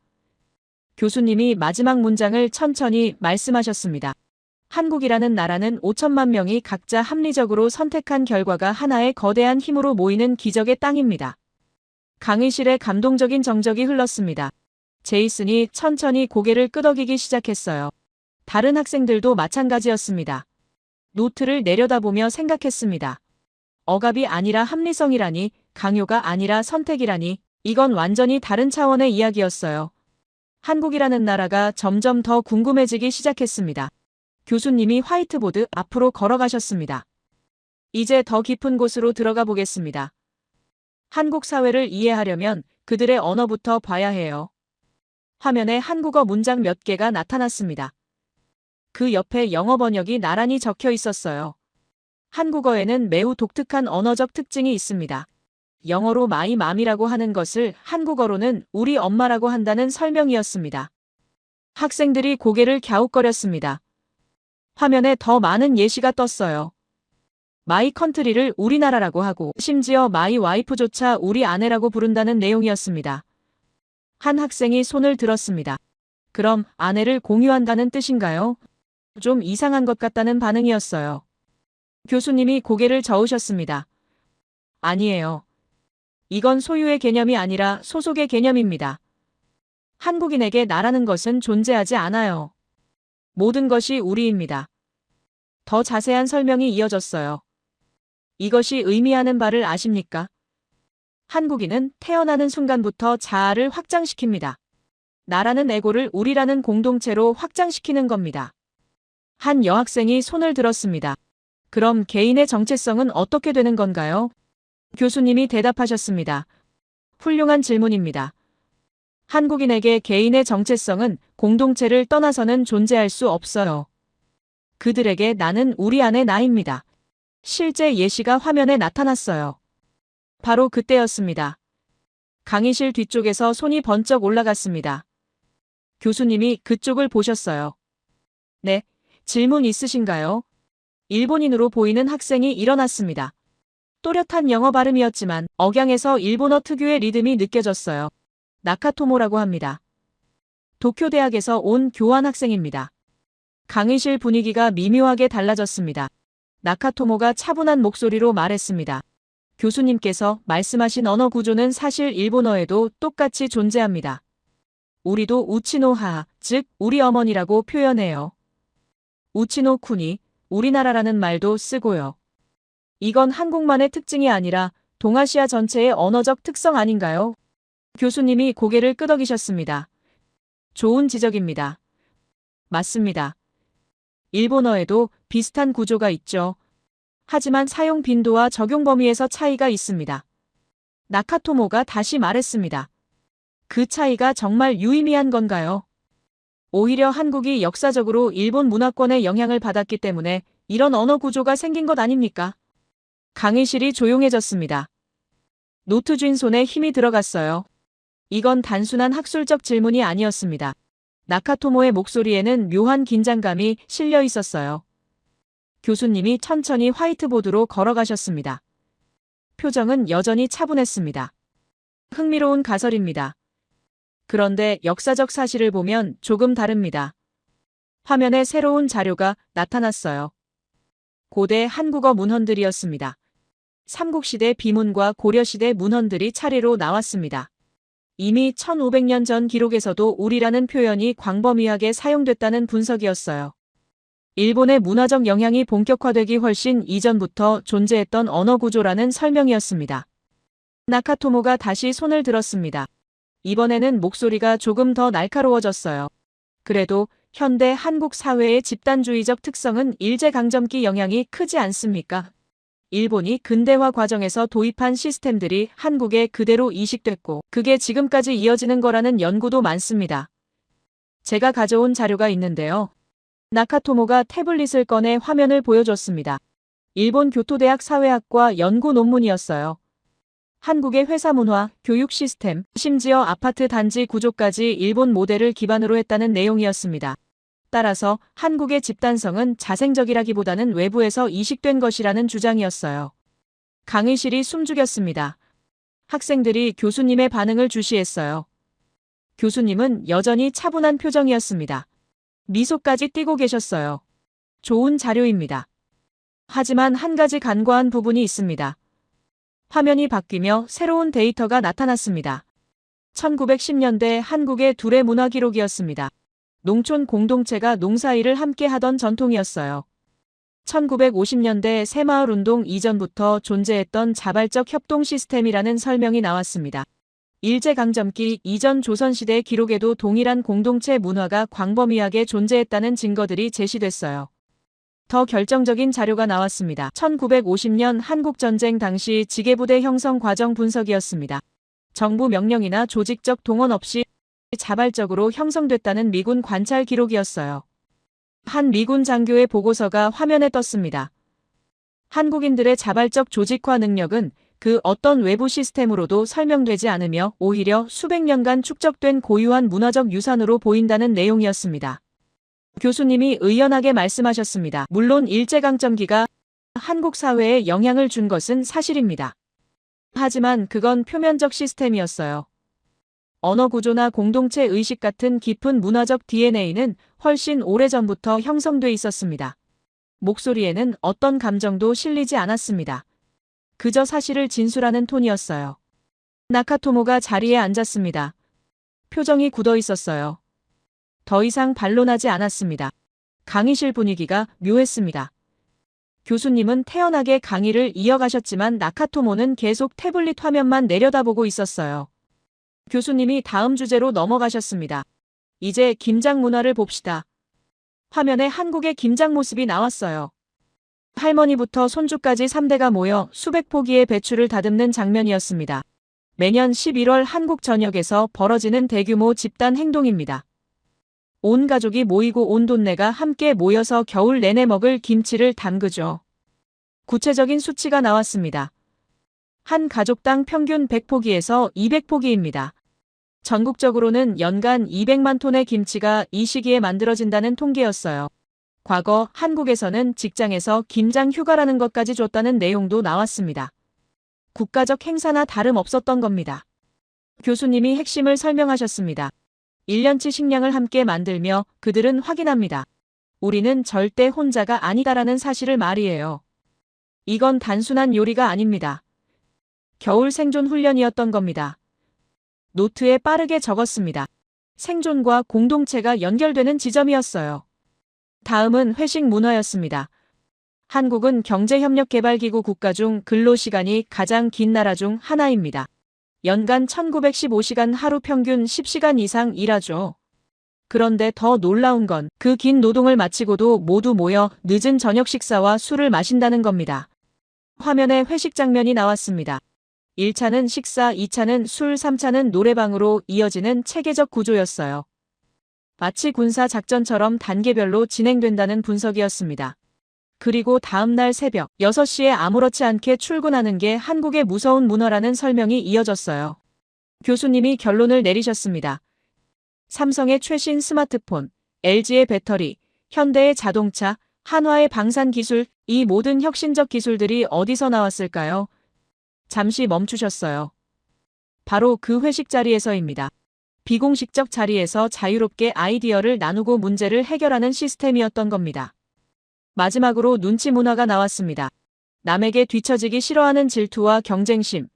교수님이 마지막 문장을 천천히 말씀하셨습니다. 한국이라는 나라는 5천만 명이 각자 합리적으로 선택한 결과가 하나의 거대한 힘으로 모이는 기적의 땅입니다. 강의실에 감동적인 정적이 흘렀습니다. 제이슨이 천천히 고개를 끄덕이기 시작했어요. 다른 학생들도 마찬가지였습니다. 노트를 내려다보며 생각했습니다. 억압이 아니라 합리성이라니, 강요가 아니라 선택이라니, 이건 완전히 다른 차원의 이야기였어요. 한국이라는 나라가 점점 더 궁금해지기 시작했습니다. 교수님이 화이트보드 앞으로 걸어가셨습니다. 이제 더 깊은 곳으로 들어가 보겠습니다. 한국 사회를 이해하려면 그들의 언어부터 봐야 해요. 화면에 한국어 문장 몇 개가 나타났습니다. 그 옆에 영어 번역이 나란히 적혀 있었어요. 한국어에는 매우 독특한 언어적 특징이 있습니다. 영어로 마이 맘이라고 하는 것을 한국어로는 우리 엄마라고 한다는 설명이었습니다. 학생들이 고개를 갸웃거렸습니다. 화면에 더 많은 예시가 떴어요. 마이 컨트리를 우리나라라고 하고 심지어 마이 와이프조차 우리 아내라고 부른다는 내용이었습니다. 한 학생이 손을 들었습니다. 그럼 아내를 공유한다는 뜻인가요? 좀 이상한 것 같다는 반응이었어요. 교수님이 고개를 저으셨습니다. 아니에요. 이건 소유의 개념이 아니라 소속의 개념입니다. 한국인에게 나라는 것은 존재하지 않아요. 모든 것이 우리입니다. 더 자세한 설명이 이어졌어요. 이것이 의미하는 바를 아십니까? 한국인은 태어나는 순간부터 자아를 확장시킵니다. 나라는 에고를 우리라는 공동체로 확장시키는 겁니다. 한 여학생이 손을 들었습니다. 그럼 개인의 정체성은 어떻게 되는 건가요? 교수님이 대답하셨습니다. 훌륭한 질문입니다. 한국인에게 개인의 정체성은 공동체를 떠나서는 존재할 수 없어요. 그들에게 나는 우리 안의 나입니다. 실제 예시가 화면에 나타났어요. 바로 그때였습니다. 강의실 뒤쪽에서 손이 번쩍 올라갔습니다. 교수님이 그쪽을 보셨어요. 네, 질문 있으신가요? 일본인으로 보이는 학생이 일어났습니다. 또렷한 영어 발음이었지만 억양에서 일본어 특유의 리듬이 느껴졌어요. 나카토모라고 합니다. 도쿄대학에서 온 교환 학생입니다. 강의실 분위기가 미묘하게 달라졌습니다. 나카토모가 차분한 목소리로 말했습니다. 교수님께서 말씀하신 언어 구조는 사실 일본어에도 똑같이 존재합니다. 우리도 우치노하, 즉 우리 어머니라고 표현해요. 우치노쿠니, 우리나라라는 말도 쓰고요. 이건 한국만의 특징이 아니라 동아시아 전체의 언어적 특성 아닌가요? 교수님이 고개를 끄덕이셨습니다. 좋은 지적입니다. 맞습니다. 일본어에도 비슷한 구조가 있죠. 하지만 사용 빈도와 적용 범위에서 차이가 있습니다. 나카토모가 다시 말했습니다. 그 차이가 정말 유의미한 건가요? 오히려 한국이 역사적으로 일본 문화권의 영향을 받았기 때문에 이런 언어 구조가 생긴 것 아닙니까? 강의실이 조용해졌습니다. 노트 쥔 손에 힘이 들어갔어요. 이건 단순한 학술적 질문이 아니었습니다. 나카토모의 목소리에는 묘한 긴장감이 실려 있었어요. 교수님이 천천히 화이트보드로 걸어가셨습니다. 표정은 여전히 차분했습니다. 흥미로운 가설입니다. 그런데 역사적 사실을 보면 조금 다릅니다. 화면에 새로운 자료가 나타났어요. 고대 한국어 문헌들이었습니다. 삼국시대 비문과 고려시대 문헌들이 차례로 나왔습니다. 이미 1500년 전 기록에서도 우리라는 표현이 광범위하게 사용됐다는 분석이었어요. 일본의 문화적 영향이 본격화되기 훨씬 이전부터 존재했던 언어 구조라는 설명이었습니다. 나카토모가 다시 손을 들었습니다. 이번에는 목소리가 조금 더 날카로워졌어요. 그래도 현대 한국 사회의 집단주의적 특성은 일제강점기 영향이 크지 않습니까? 일본이 근대화 과정에서 도입한 시스템들이 한국에 그대로 이식됐고 그게 지금까지 이어지는 거라는 연구도 많습니다. 제가 가져온 자료가 있는데요. 나카토모가 태블릿을 꺼내 화면을 보여줬습니다. 일본 교토대학 사회학과 연구 논문이었어요. 한국의 회사 문화, 교육 시스템, 심지어 아파트 단지 구조까지 일본 모델을 기반으로 했다는 내용이었습니다. 따라서 한국의 집단성은 자생적이라기보다는 외부에서 이식된 것이라는 주장이었어요. 강의실이 숨죽였습니다. 학생들이 교수님의 반응을 주시했어요. 교수님은 여전히 차분한 표정이었습니다. 미소까지 띠고 계셨어요. 좋은 자료입니다. 하지만 한 가지 간과한 부분이 있습니다. 화면이 바뀌며 새로운 데이터가 나타났습니다. 1910년대 한국의 둘의 문화 기록이었습니다. 농촌 공동체가 농사일을 함께 하던 전통이었어요. 1950년대 새마을 운동 이전부터 존재했던 자발적 협동 시스템이라는 설명이 나왔습니다. 일제강점기 이전 조선시대 기록에도 동일한 공동체 문화가 광범위하게 존재했다는 증거들이 제시됐어요. 더 결정적인 자료가 나왔습니다. 1950년 한국전쟁 당시 지게부대 형성 과정 분석이었습니다. 정부 명령이나 조직적 동원 없이 자발적으로 형성됐다는 미군 관찰 기록이었어요. 한 미군 장교의 보고서가 화면에 떴습니다. 한국인들의 자발적 조직화 능력은 그 어떤 외부 시스템으로도 설명되지 않으며 오히려 수백 년간 축적된 고유한 문화적 유산으로 보인다는 내용이었습니다. 교수님이 의연하게 말씀하셨습니다. 물론 일제강점기가 한국 사회에 영향을 준 것은 사실입니다. 하지만 그건 표면적 시스템이었어요. 언어 구조나 공동체 의식 같은 깊은 문화적 DNA는 훨씬 오래전부터 형성돼 있었습니다. 목소리에는 어떤 감정도 실리지 않았습니다. 그저 사실을 진술하는 톤이었어요. 나카토모가 자리에 앉았습니다. 표정이 굳어 있었어요. 더 이상 반론하지 않았습니다. 강의실 분위기가 묘했습니다. 교수님은 태연하게 강의를 이어가셨지만 나카토모는 계속 태블릿 화면만 내려다보고 있었어요. 교수님이 다음 주제로 넘어가셨습니다. 이제 김장 문화를 봅시다. 화면에 한국의 김장 모습이 나왔어요. 할머니부터 손주까지 3대가 모여 수백 포기의 배추를 다듬는 장면이었습니다. 매년 11월 한국 전역에서 벌어지는 대규모 집단 행동입니다. 온 가족이 모이고 온 돈내가 함께 모여서 겨울 내내 먹을 김치를 담그죠. 구체적인 수치가 나왔습니다. 한 가족당 평균 100포기에서 200포기입니다. 전국적으로는 연간 200만 톤의 김치가 이 시기에 만들어진다는 통계였어요. 과거 한국에서는 직장에서 김장 휴가라는 것까지 줬다는 내용도 나왔습니다. 국가적 행사나 다름없었던 겁니다. 교수님이 핵심을 설명하셨습니다. 1년치 식량을 함께 만들며 그들은 확인합니다. 우리는 절대 혼자가 아니다라는 사실을 말이에요. 이건 단순한 요리가 아닙니다. 겨울 생존 훈련이었던 겁니다. 노트에 빠르게 적었습니다. 생존과 공동체가 연결되는 지점이었어요. 다음은 회식 문화였습니다. 한국은 경제협력개발기구 국가 중 근로시간이 가장 긴 나라 중 하나입니다. 연간 1915시간 하루 평균 10시간 이상 일하죠. 그런데 더 놀라운 건 그 긴 노동을 마치고도 모두 모여 늦은 저녁 식사와 술을 마신다는 겁니다. 화면에 회식 장면이 나왔습니다. 1차는 식사, 2차는 술, 3차는 노래방으로 이어지는 체계적 구조였어요. 마치 군사 작전처럼 단계별로 진행된다는 분석이었습니다. 그리고 다음날 새벽 6시에 아무렇지 않게 출근하는 게 한국의 무서운 문화라는 설명이 이어졌어요. 교수님이 결론을 내리셨습니다. 삼성의 최신 스마트폰, LG의 배터리, 현대의 자동차, 한화의 방산 기술, 이 모든 혁신적 기술들이 어디서 나왔을까요? 잠시 멈추셨어요. 바로 그 회식 자리에서입니다. 비공식적 자리에서 자유롭게 아이디어를 나누고 문제를 해결하는 시스템이었던 겁니다. 마지막으로 눈치 문화가 나왔습니다. 남에게 뒤처지기 싫어하는 질투와 경쟁심,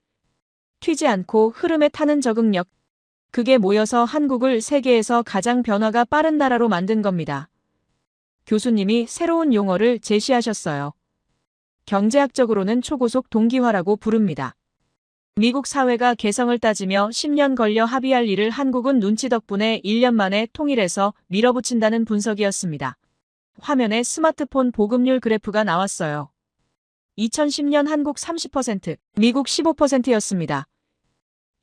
튀지 않고 흐름에 타는 적응력, 그게 모여서 한국을 세계에서 가장 변화가 빠른 나라로 만든 겁니다. 교수님이 새로운 용어를 제시하셨어요. 경제학적으로는 초고속 동기화라고 부릅니다. 미국 사회가 개성을 따지며 10년 걸려 합의할 일을 한국은 눈치 덕분에 1년 만에 통일해서 밀어붙인다는 분석이었습니다. 화면에 스마트폰 보급률 그래프가 나왔어요. 2010년 한국 30%, 미국 15%였습니다.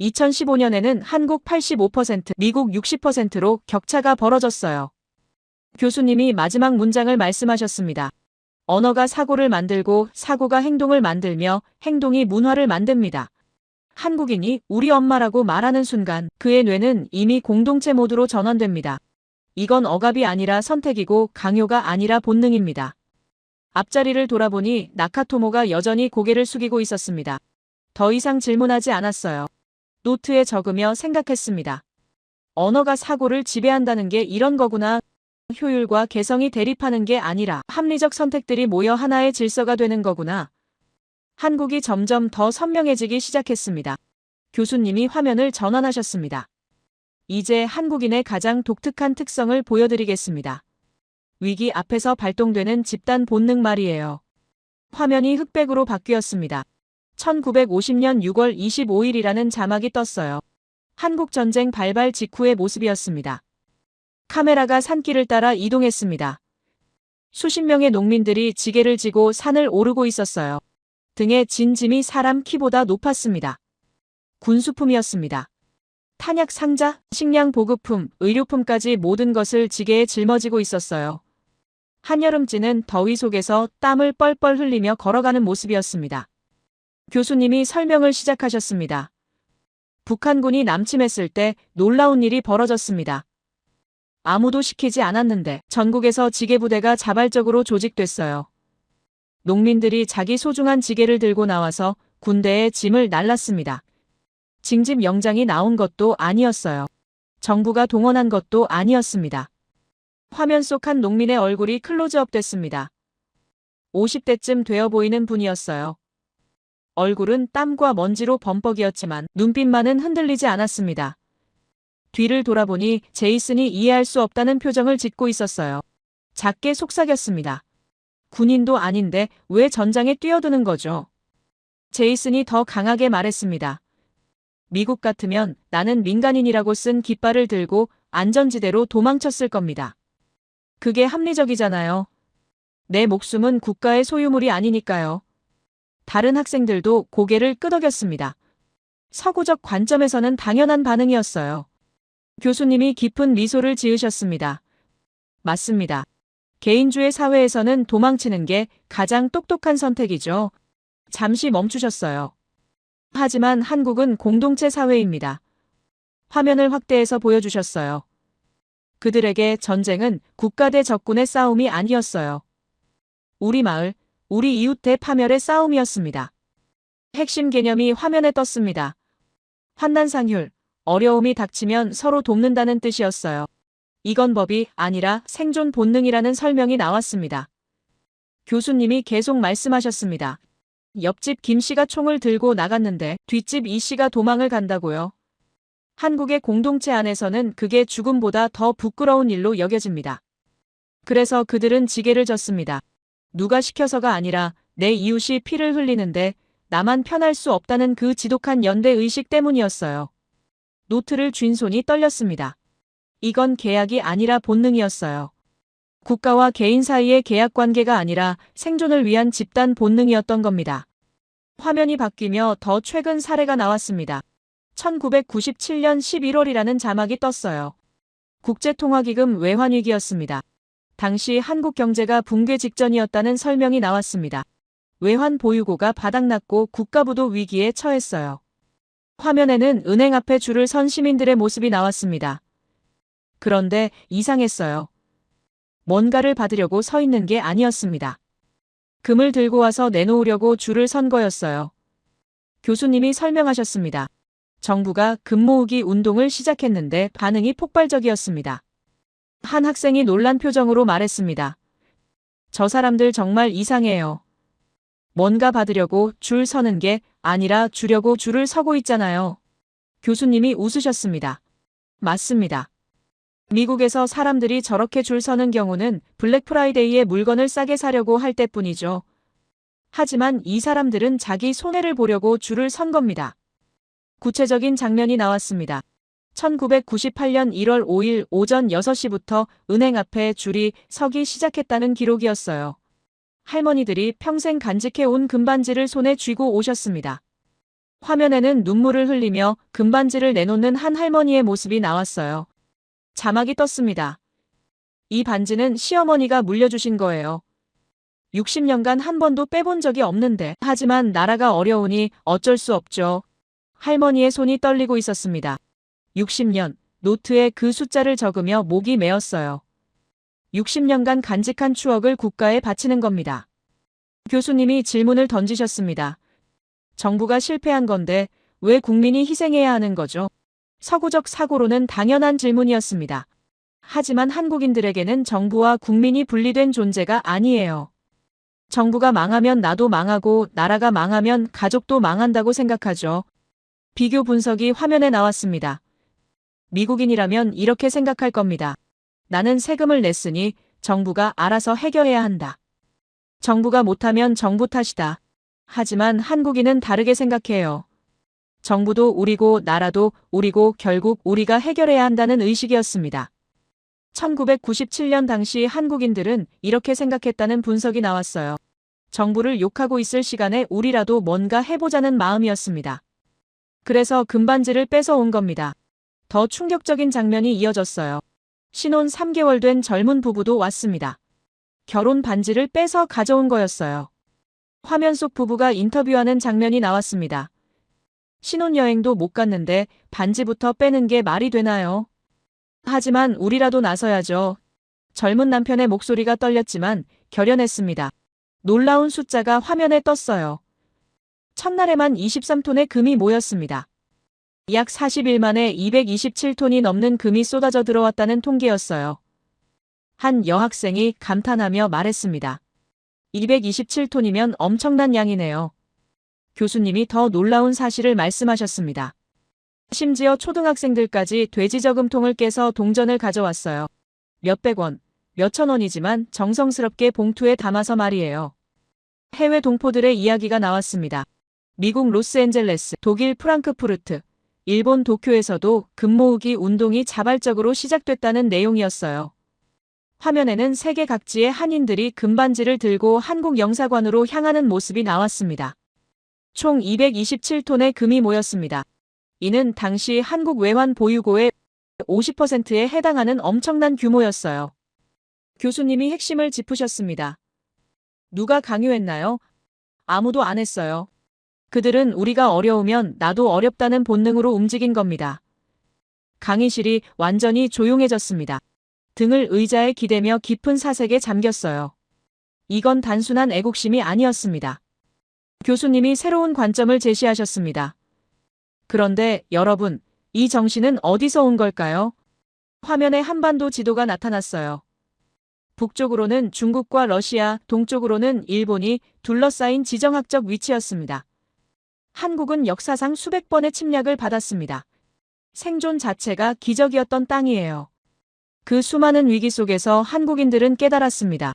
2015년에는 한국 85%, 미국 60%로 격차가 벌어졌어요. 교수님이 마지막 문장을 말씀하셨습니다. 언어가 사고를 만들고 사고가 행동을 만들며 행동이 문화를 만듭니다. 한국인이 우리 엄마라고 말하는 순간 그의 뇌는 이미 공동체 모드로 전환됩니다. 이건 억압이 아니라 선택이고 강요가 아니라 본능입니다. 앞자리를 돌아보니 나카토모가 여전히 고개를 숙이고 있었습니다. 더 이상 질문하지 않았어요. 노트에 적으며 생각했습니다. 언어가 사고를 지배한다는 게 이런 거구나. 효율과 개성이 대립하는 게 아니라 합리적 선택들이 모여 하나의 질서가 되는 거구나. 한국이 점점 더 선명해지기 시작했습니다. 교수님이 화면을 전환하셨습니다. 이제 한국인의 가장 독특한 특성을 보여드리겠습니다. 위기 앞에서 발동되는 집단 본능 말이에요. 화면이 흑백으로 바뀌었습니다. 1950년 6월 25일이라는 자막이 떴어요. 한국전쟁 발발 직후의 모습이었습니다. 카메라가 산길을 따라 이동했습니다. 수십 명의 농민들이 지게를 지고 산을 오르고 있었어요. 등에 진 짐이 사람 키보다 높았습니다. 군수품이었습니다. 탄약 상자, 식량 보급품, 의료품까지 모든 것을 지게에 짊어지고 있었어요. 한여름지는 더위 속에서 땀을 뻘뻘 흘리며 걸어가는 모습이었습니다. 교수님이 설명을 시작하셨습니다. 북한군이 남침했을 때 놀라운 일이 벌어졌습니다. 아무도 시키지 않았는데 전국에서 지게부대가 자발적으로 조직됐어요. 농민들이 자기 소중한 지게를 들고 나와서 군대에 짐을 날랐습니다. 징집 영장이 나온 것도 아니었어요. 정부가 동원한 것도 아니었습니다. 화면 속 한 농민의 얼굴이 클로즈업 됐습니다. 50대쯤 되어 보이는 분이었어요. 얼굴은 땀과 먼지로 범벅이었지만 눈빛만은 흔들리지 않았습니다. 뒤를 돌아보니 제이슨이 이해할 수 없다는 표정을 짓고 있었어요. 작게 속삭였습니다. 군인도 아닌데 왜 전장에 뛰어드는 거죠? 제이슨이 더 강하게 말했습니다. 미국 같으면 나는 민간인이라고 쓴 깃발을 들고 안전지대로 도망쳤을 겁니다. 그게 합리적이잖아요. 내 목숨은 국가의 소유물이 아니니까요. 다른 학생들도 고개를 끄덕였습니다. 서구적 관점에서는 당연한 반응이었어요. 교수님이 깊은 미소를 지으셨습니다. 맞습니다. 개인주의 사회에서는 도망치는 게 가장 똑똑한 선택이죠. 잠시 멈추셨어요. 하지만 한국은 공동체 사회입니다. 화면을 확대해서 보여주셨어요. 그들에게 전쟁은 국가 대 적군의 싸움이 아니었어요. 우리 마을, 우리 이웃의 파멸의 싸움이었습니다. 핵심 개념이 화면에 떴습니다. 환난상휴, 어려움이 닥치면 서로 돕는다는 뜻이었어요. 이건 법이 아니라 생존 본능이라는 설명이 나왔습니다. 교수님이 계속 말씀하셨습니다. 옆집 김 씨가 총을 들고 나갔는데 뒷집 이 씨가 도망을 간다고요. 한국의 공동체 안에서는 그게 죽음보다 더 부끄러운 일로 여겨집니다. 그래서 그들은 지게를 졌습니다. 누가 시켜서가 아니라 내 이웃이 피를 흘리는데 나만 편할 수 없다는 그 지독한 연대의식 때문이었어요. 노트를 쥔 손이 떨렸습니다. 이건 계약이 아니라 본능이었어요. 국가와 개인 사이의 계약 관계가 아니라 생존을 위한 집단 본능이었던 겁니다. 화면이 바뀌며 더 최근 사례가 나왔습니다. 1997년 11월이라는 자막이 떴어요. 국제통화기금 외환위기였습니다. 당시 한국 경제가 붕괴 직전이었다는 설명이 나왔습니다. 외환 보유고가 바닥났고 국가부도 위기에 처했어요. 화면에는 은행 앞에 줄을 선 시민들의 모습이 나왔습니다. 그런데 이상했어요. 뭔가를 받으려고 서 있는 게 아니었습니다. 금을 들고 와서 내놓으려고 줄을 선 거였어요. 교수님이 설명하셨습니다. 정부가 금 모으기 운동을 시작했는데 반응이 폭발적이었습니다. 한 학생이 놀란 표정으로 말했습니다. 저 사람들 정말 이상해요. 뭔가 받으려고 줄 서는 게 아니라 주려고 줄을 서고 있잖아요. 교수님이 웃으셨습니다. 맞습니다. 미국에서 사람들이 저렇게 줄 서는 경우는 블랙 프라이데이에 물건을 싸게 사려고 할 때뿐이죠. 하지만 이 사람들은 자기 손해를 보려고 줄을 선 겁니다. 구체적인 장면이 나왔습니다. 1998년 1월 5일 오전 6시부터 은행 앞에 줄이 서기 시작했다는 기록이었어요. 할머니들이 평생 간직해온 금반지를 손에 쥐고 오셨습니다. 화면에는 눈물을 흘리며 금반지를 내놓는 한 할머니의 모습이 나왔어요. 자막이 떴습니다. 이 반지는 시어머니가 물려주신 거예요. 60년간 한 번도 빼본 적이 없는데 하지만 나라가 어려우니 어쩔 수 없죠. 할머니의 손이 떨리고 있었습니다. 60년, 노트에 그 숫자를 적으며 목이 메었어요. 60년간 간직한 추억을 국가에 바치는 겁니다. 교수님이 질문을 던지셨습니다. 정부가 실패한 건데 왜 국민이 희생해야 하는 거죠? 서구적 사고로는 당연한 질문이었습니다. 하지만 한국인들에게는 정부와 국민이 분리된 존재가 아니에요. 정부가 망하면 나도 망하고 나라가 망하면 가족도 망한다고 생각하죠. 비교 분석이 화면에 나왔습니다. 미국인이라면 이렇게 생각할 겁니다. 나는 세금을 냈으니 정부가 알아서 해결해야 한다. 정부가 못하면 정부 탓이다. 하지만 한국인은 다르게 생각해요. 정부도 우리고 나라도 우리고 결국 우리가 해결해야 한다는 의식이었습니다. 1997년 당시 한국인들은 이렇게 생각했다는 분석이 나왔어요. 정부를 욕하고 있을 시간에 우리라도 뭔가 해보자는 마음이었습니다. 그래서 금반지를 뺏어온 겁니다. 더 충격적인 장면이 이어졌어요. 신혼 3개월 된 젊은 부부도 왔습니다. 결혼 반지를 뺏어 가져온 거였어요. 화면 속 부부가 인터뷰하는 장면이 나왔습니다. 신혼여행도 못 갔는데 반지부터 빼는 게 말이 되나요? 하지만 우리라도 나서야죠. 젊은 남편의 목소리가 떨렸지만 결연했습니다. 놀라운 숫자가 화면에 떴어요. 첫날에만 23톤의 금이 모였습니다. 약 40일 만에 227톤이 넘는 금이 쏟아져 들어왔다는 통계였어요. 한 여학생이 감탄하며 말했습니다. 227톤이면 엄청난 양이네요. 교수님이 더 놀라운 사실을 말씀하셨습니다. 심지어 초등학생들까지 돼지저금통을 깨서 동전을 가져왔어요. 몇백 원, 몇천 원이지만 정성스럽게 봉투에 담아서 말이에요. 해외 동포들의 이야기가 나왔습니다. 미국 로스앤젤레스, 독일 프랑크푸르트, 일본 도쿄에서도 금 모으기 운동이 자발적으로 시작됐다는 내용이었어요. 화면에는 세계 각지의 한인들이 금반지를 들고 한국 영사관으로 향하는 모습이 나왔습니다. 총 227톤의 금이 모였습니다. 이는 당시 한국 외환 보유고의 50%에 해당하는 엄청난 규모였어요. 교수님이 핵심을 짚으셨습니다. 누가 강요했나요? 아무도 안 했어요. 그들은 우리가 어려우면 나도 어렵다는 본능으로 움직인 겁니다. 강의실이 완전히 조용해졌습니다. 등을 의자에 기대며 깊은 사색에 잠겼어요. 이건 단순한 애국심이 아니었습니다. 교수님이 새로운 관점을 제시하셨습니다. 그런데 여러분, 이 정신은 어디서 온 걸까요? 화면에 한반도 지도가 나타났어요. 북쪽으로는 중국과 러시아, 동쪽으로는 일본이 둘러싸인 지정학적 위치였습니다. 한국은 역사상 수백 번의 침략을 받았습니다. 생존 자체가 기적이었던 땅이에요. 그 수많은 위기 속에서 한국인들은 깨달았습니다.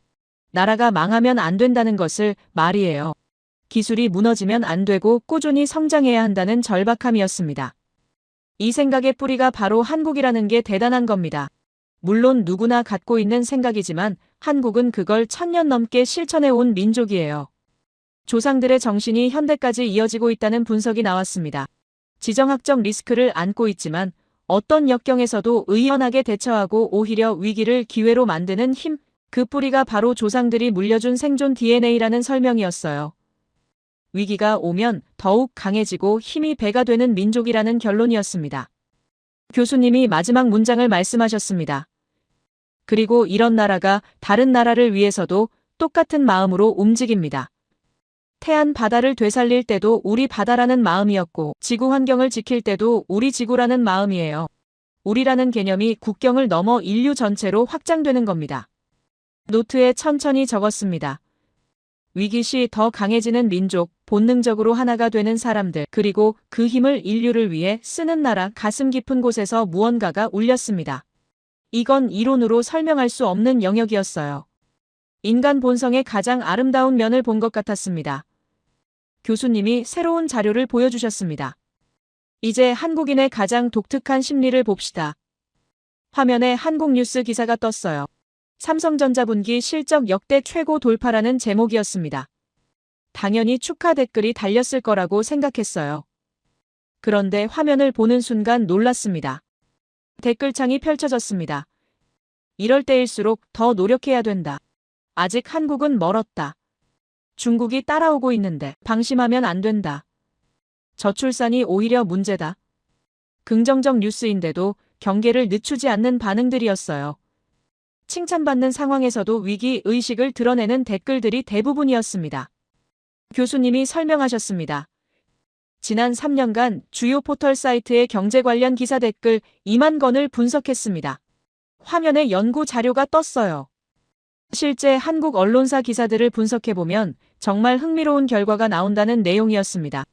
나라가 망하면 안 된다는 것을 말이에요. 기술이 무너지면 안 되고 꾸준히 성장해야 한다는 절박함이었습니다. 이 생각의 뿌리가 바로 한국이라는 게 대단한 겁니다. 물론 누구나 갖고 있는 생각이지만 한국은 그걸 1000년 넘게 실천해온 민족이에요. 조상들의 정신이 현대까지 이어지고 있다는 분석이 나왔습니다. 지정학적 리스크를 안고 있지만 어떤 역경에서도 의연하게 대처하고 오히려 위기를 기회로 만드는 힘, 그 뿌리가 바로 조상들이 물려준 생존 DNA라는 설명이었어요. 위기가 오면 더욱 강해지고 힘이 배가 되는 민족이라는 결론이었습니다. 교수님이 마지막 문장을 말씀하셨습니다. 그리고 이런 나라가 다른 나라를 위해서도 똑같은 마음으로 움직입니다. 태안 바다를 되살릴 때도 우리 바다라는 마음이었고 지구 환경을 지킬 때도 우리 지구라는 마음이에요. 우리라는 개념이 국경을 넘어 인류 전체로 확장되는 겁니다. 노트에 천천히 적었습니다. 위기 시 더 강해지는 민족, 본능적으로 하나가 되는 사람들, 그리고 그 힘을 인류를 위해 쓰는 나라. 가슴 깊은 곳에서 무언가가 울렸습니다. 이건 이론으로 설명할 수 없는 영역이었어요. 인간 본성의 가장 아름다운 면을 본 것 같았습니다. 교수님이 새로운 자료를 보여주셨습니다. 이제 한국인의 가장 독특한 심리를 봅시다. 화면에 한국 뉴스 기사가 떴어요. 삼성전자 분기 실적 역대 최고 돌파라는 제목이었습니다. 당연히 축하 댓글이 달렸을 거라고 생각했어요. 그런데 화면을 보는 순간 놀랐습니다. 댓글창이 펼쳐졌습니다. 이럴 때일수록 더 노력해야 된다. 아직 한국은 멀었다. 중국이 따라오고 있는데 방심하면 안 된다. 저출산이 오히려 문제다. 긍정적 뉴스인데도 경계를 늦추지 않는 반응들이었어요. 칭찬받는 상황에서도 위기 의식을 드러내는 댓글들이 대부분이었습니다. 교수님이 설명하셨습니다. 지난 3년간 주요 포털 사이트의 경제 관련 기사 댓글 2만 건을 분석했습니다. 화면에 연구 자료가 떴어요. 실제 한국 언론사 기사들을 분석해보면 정말 흥미로운 결과가 나온다는 내용이었습니다.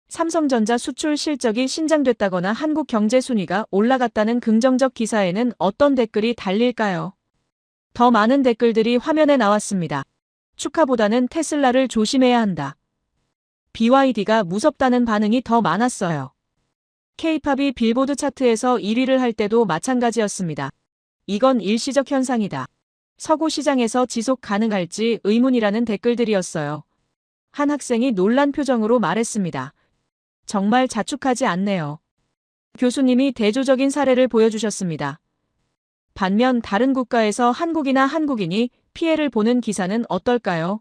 삼성전자 수출 실적이 신장됐다거나 한국 경제 순위가 올라갔다는 긍정적 기사에는 어떤 댓글이 달릴까요? 더 많은 댓글들이 화면에 나왔습니다. 축하보다는 테슬라를 조심해야 한다. BYD가 무섭다는 반응이 더 많았어요. K-팝이 빌보드 차트에서 1위를 할 때도 마찬가지였습니다. 이건 일시적 현상이다. 서구 시장에서 지속 가능할지 의문이라는 댓글들이었어요. 한 학생이 놀란 표정으로 말했습니다. 정말 자축하지 않네요. 교수님이 대조적인 사례를 보여주셨습니다. 반면 다른 국가에서 한국이나 한국인이 피해를 보는 기사는 어떨까요?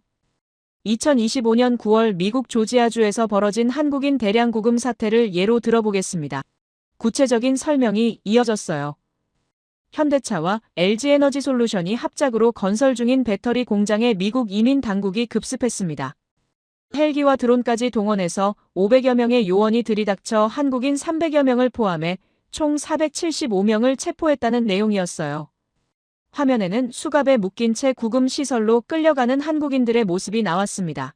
2025년 9월 미국 조지아주에서 벌어진 한국인 대량 구금 사태를 예로 들어보겠습니다. 구체적인 설명이 이어졌어요. 현대차와 LG에너지솔루션이 합작으로 건설 중인 배터리 공장에 미국 이민 당국이 급습했습니다. 헬기와 드론까지 동원해서 500여 명의 요원이 들이닥쳐 한국인 300여 명을 포함해 총 475명을 체포했다는 내용이었어요. 화면에는 수갑에 묶인 채 구금 시설로 끌려가는 한국인들의 모습이 나왔습니다.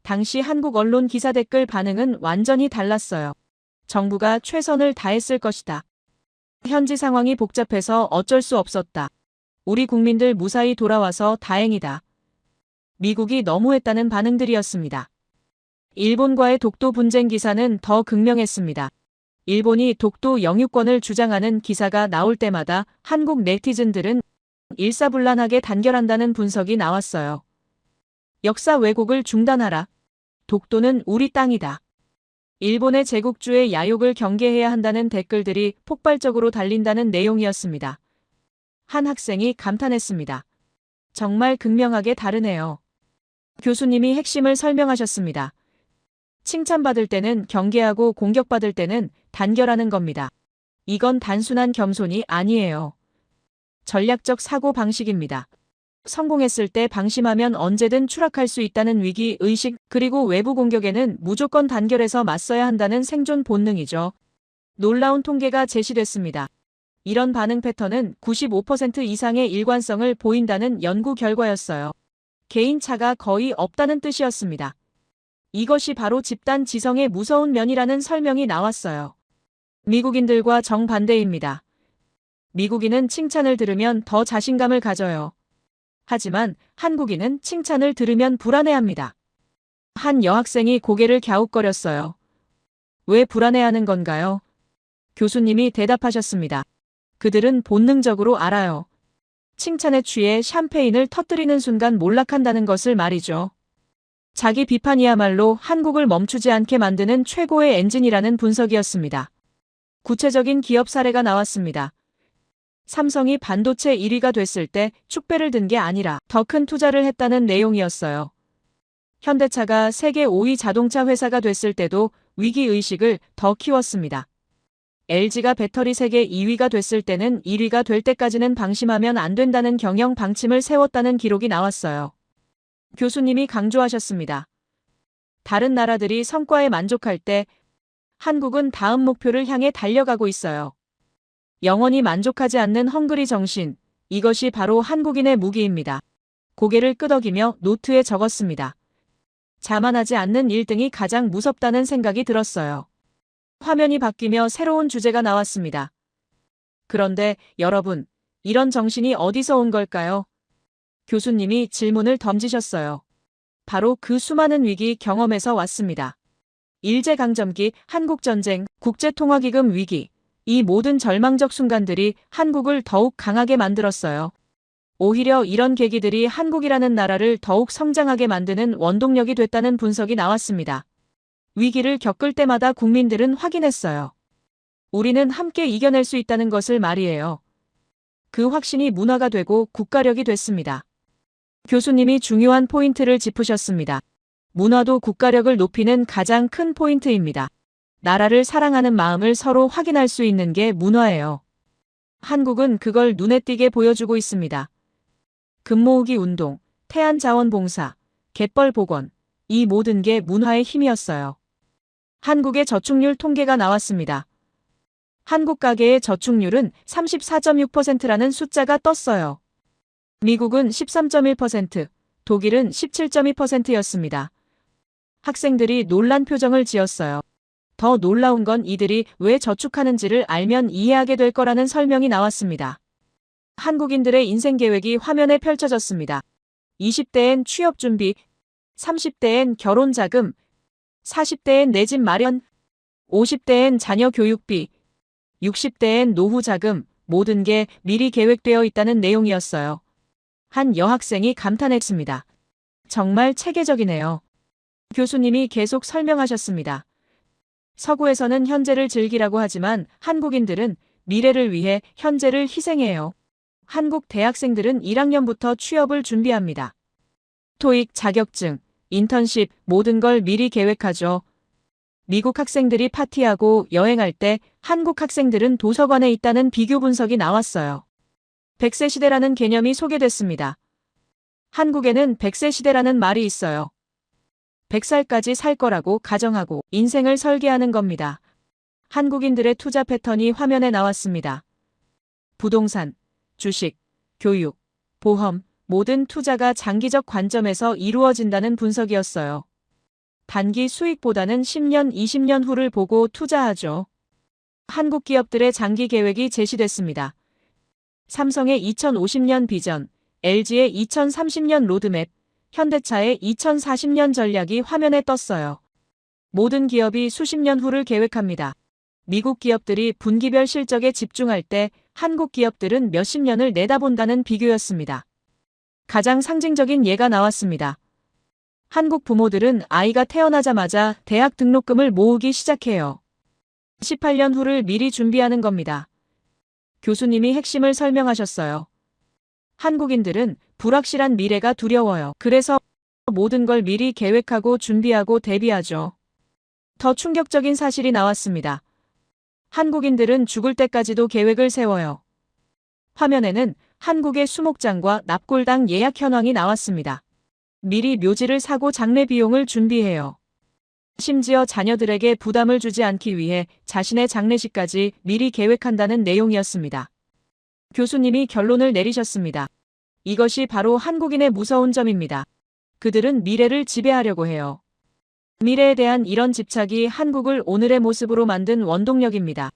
당시 한국 언론 기사 댓글 반응은 완전히 달랐어요. 정부가 최선을 다했을 것이다. 현지 상황이 복잡해서 어쩔 수 없었다. 우리 국민들 무사히 돌아와서 다행이다. 미국이 너무했다는 반응들이었습니다. 일본과의 독도 분쟁 기사는 더 극명했습니다. 일본이 독도 영유권을 주장하는 기사가 나올 때마다 한국 네티즌들은 일사불란하게 단결한다는 분석이 나왔어요. 역사 왜곡을 중단하라. 독도는 우리 땅이다. 일본의 제국주의 야욕을 경계해야 한다는 댓글들이 폭발적으로 달린다는 내용이었습니다. 한 학생이 감탄했습니다. 정말 극명하게 다르네요. 교수님이 핵심을 설명하셨습니다. 칭찬받을 때는 경계하고 공격받을 때는 단결하는 겁니다. 이건 단순한 겸손이 아니에요. 전략적 사고 방식입니다. 성공했을 때 방심하면 언제든 추락할 수 있다는 위기 의식, 그리고 외부 공격에는 무조건 단결해서 맞서야 한다는 생존 본능이죠. 놀라운 통계가 제시됐습니다. 이런 반응 패턴은 95% 이상의 일관성을 보인다는 연구 결과였어요. 개인차가 거의 없다는 뜻이었습니다. 이것이 바로 집단 지성의 무서운 면이라는 설명이 나왔어요. 미국인들과 정반대입니다. 미국인은 칭찬을 들으면 더 자신감을 가져요. 하지만 한국인은 칭찬을 들으면 불안해합니다. 한 여학생이 고개를 갸웃거렸어요. 왜 불안해하는 건가요? 교수님이 대답하셨습니다. 그들은 본능적으로 알아요. 칭찬에 취해 샴페인을 터뜨리는 순간 몰락한다는 것을 말이죠. 자기 비판이야말로 한국을 멈추지 않게 만드는 최고의 엔진이라는 분석이었습니다. 구체적인 기업 사례가 나왔습니다. 삼성이 반도체 1위가 됐을 때 축배를 든 게 아니라 더 큰 투자를 했다는 내용이었어요. 현대차가 세계 5위 자동차 회사가 됐을 때도 위기의식을 더 키웠습니다. LG가 배터리 세계 2위가 됐을 때는 1위가 될 때까지는 방심하면 안 된다는 경영 방침을 세웠다는 기록이 나왔어요. 교수님이 강조하셨습니다. 다른 나라들이 성과에 만족할 때 한국은 다음 목표를 향해 달려가고 있어요. 영원히 만족하지 않는 헝그리 정신, 이것이 바로 한국인의 무기입니다. 고개를 끄덕이며 노트에 적었습니다. 자만하지 않는 1등이 가장 무섭다는 생각이 들었어요. 화면이 바뀌며 새로운 주제가 나왔습니다. 그런데 여러분, 이런 정신이 어디서 온 걸까요? 교수님이 질문을 던지셨어요. 바로 그 수많은 위기 경험에서 왔습니다. 일제강점기, 한국전쟁, 국제통화기금 위기, 이 모든 절망적 순간들이 한국을 더욱 강하게 만들었어요. 오히려 이런 계기들이 한국이라는 나라를 더욱 성장하게 만드는 원동력이 됐다는 분석이 나왔습니다. 위기를 겪을 때마다 국민들은 확인했어요. 우리는 함께 이겨낼 수 있다는 것을 말이에요. 그 확신이 문화가 되고 국가력이 됐습니다. 교수님이 중요한 포인트를 짚으셨습니다. 문화도 국가력을 높이는 가장 큰 포인트입니다. 나라를 사랑하는 마음을 서로 확인할 수 있는 게 문화예요. 한국은 그걸 눈에 띄게 보여주고 있습니다. 금모으기 운동, 태안자원봉사, 갯벌 복원, 이 모든 게 문화의 힘이었어요. 한국의 저축률 통계가 나왔습니다. 한국 가계의 저축률은 34.6%라는 숫자가 떴어요. 미국은 13.1%, 독일은 17.2%였습니다. 학생들이 놀란 표정을 지었어요. 더 놀라운 건 이들이 왜 저축하는지를 알면 이해하게 될 거라는 설명이 나왔습니다. 한국인들의 인생 계획이 화면에 펼쳐졌습니다. 20대엔 취업 준비, 30대엔 결혼 자금, 40대엔 내 집 마련, 50대엔 자녀 교육비, 60대엔 노후 자금, 모든 게 미리 계획되어 있다는 내용이었어요. 한 여학생이 감탄했습니다. 정말 체계적이네요. 교수님이 계속 설명하셨습니다. 서구에서는 현재를 즐기라고 하지만 한국인들은 미래를 위해 현재를 희생해요. 한국 대학생들은 1학년부터 취업을 준비합니다. 토익, 자격증, 인턴십 모든 걸 미리 계획하죠. 미국 학생들이 파티하고 여행할 때 한국 학생들은 도서관에 있다는 비교 분석이 나왔어요. 100세 시대라는 개념이 소개됐습니다. 한국에는 100세 시대라는 말이 있어요. 100살까지 살 거라고 가정하고 인생을 설계하는 겁니다. 한국인들의 투자 패턴이 화면에 나왔습니다. 부동산, 주식, 교육, 보험, 모든 투자가 장기적 관점에서 이루어진다는 분석이었어요. 단기 수익보다는 10년, 20년 후를 보고 투자하죠. 한국 기업들의 장기 계획이 제시됐습니다. 삼성의 2050년 비전, LG의 2030년 로드맵, 현대차의 2040년 전략이 화면에 떴어요. 모든 기업이 수십 년 후를 계획합니다. 미국 기업들이 분기별 실적에 집중할 때 한국 기업들은 몇십 년을 내다본다는 비교였습니다. 가장 상징적인 예가 나왔습니다. 한국 부모들은 아이가 태어나자마자 대학 등록금을 모으기 시작해요. 18년 후를 미리 준비하는 겁니다. 교수님이 핵심을 설명하셨어요. 한국인들은 불확실한 미래가 두려워요. 그래서 모든 걸 미리 계획하고 준비하고 대비하죠. 더 충격적인 사실이 나왔습니다. 한국인들은 죽을 때까지도 계획을 세워요. 화면에는 한국의 수목장과 납골당 예약 현황이 나왔습니다. 미리 묘지를 사고 장례 비용을 준비해요. 심지어 자녀들에게 부담을 주지 않기 위해 자신의 장례식까지 미리 계획한다는 내용이었습니다. 교수님이 결론을 내리셨습니다. 이것이 바로 한국인의 무서운 점입니다. 그들은 미래를 지배하려고 해요. 미래에 대한 이런 집착이 한국을 오늘의 모습으로 만든 원동력입니다.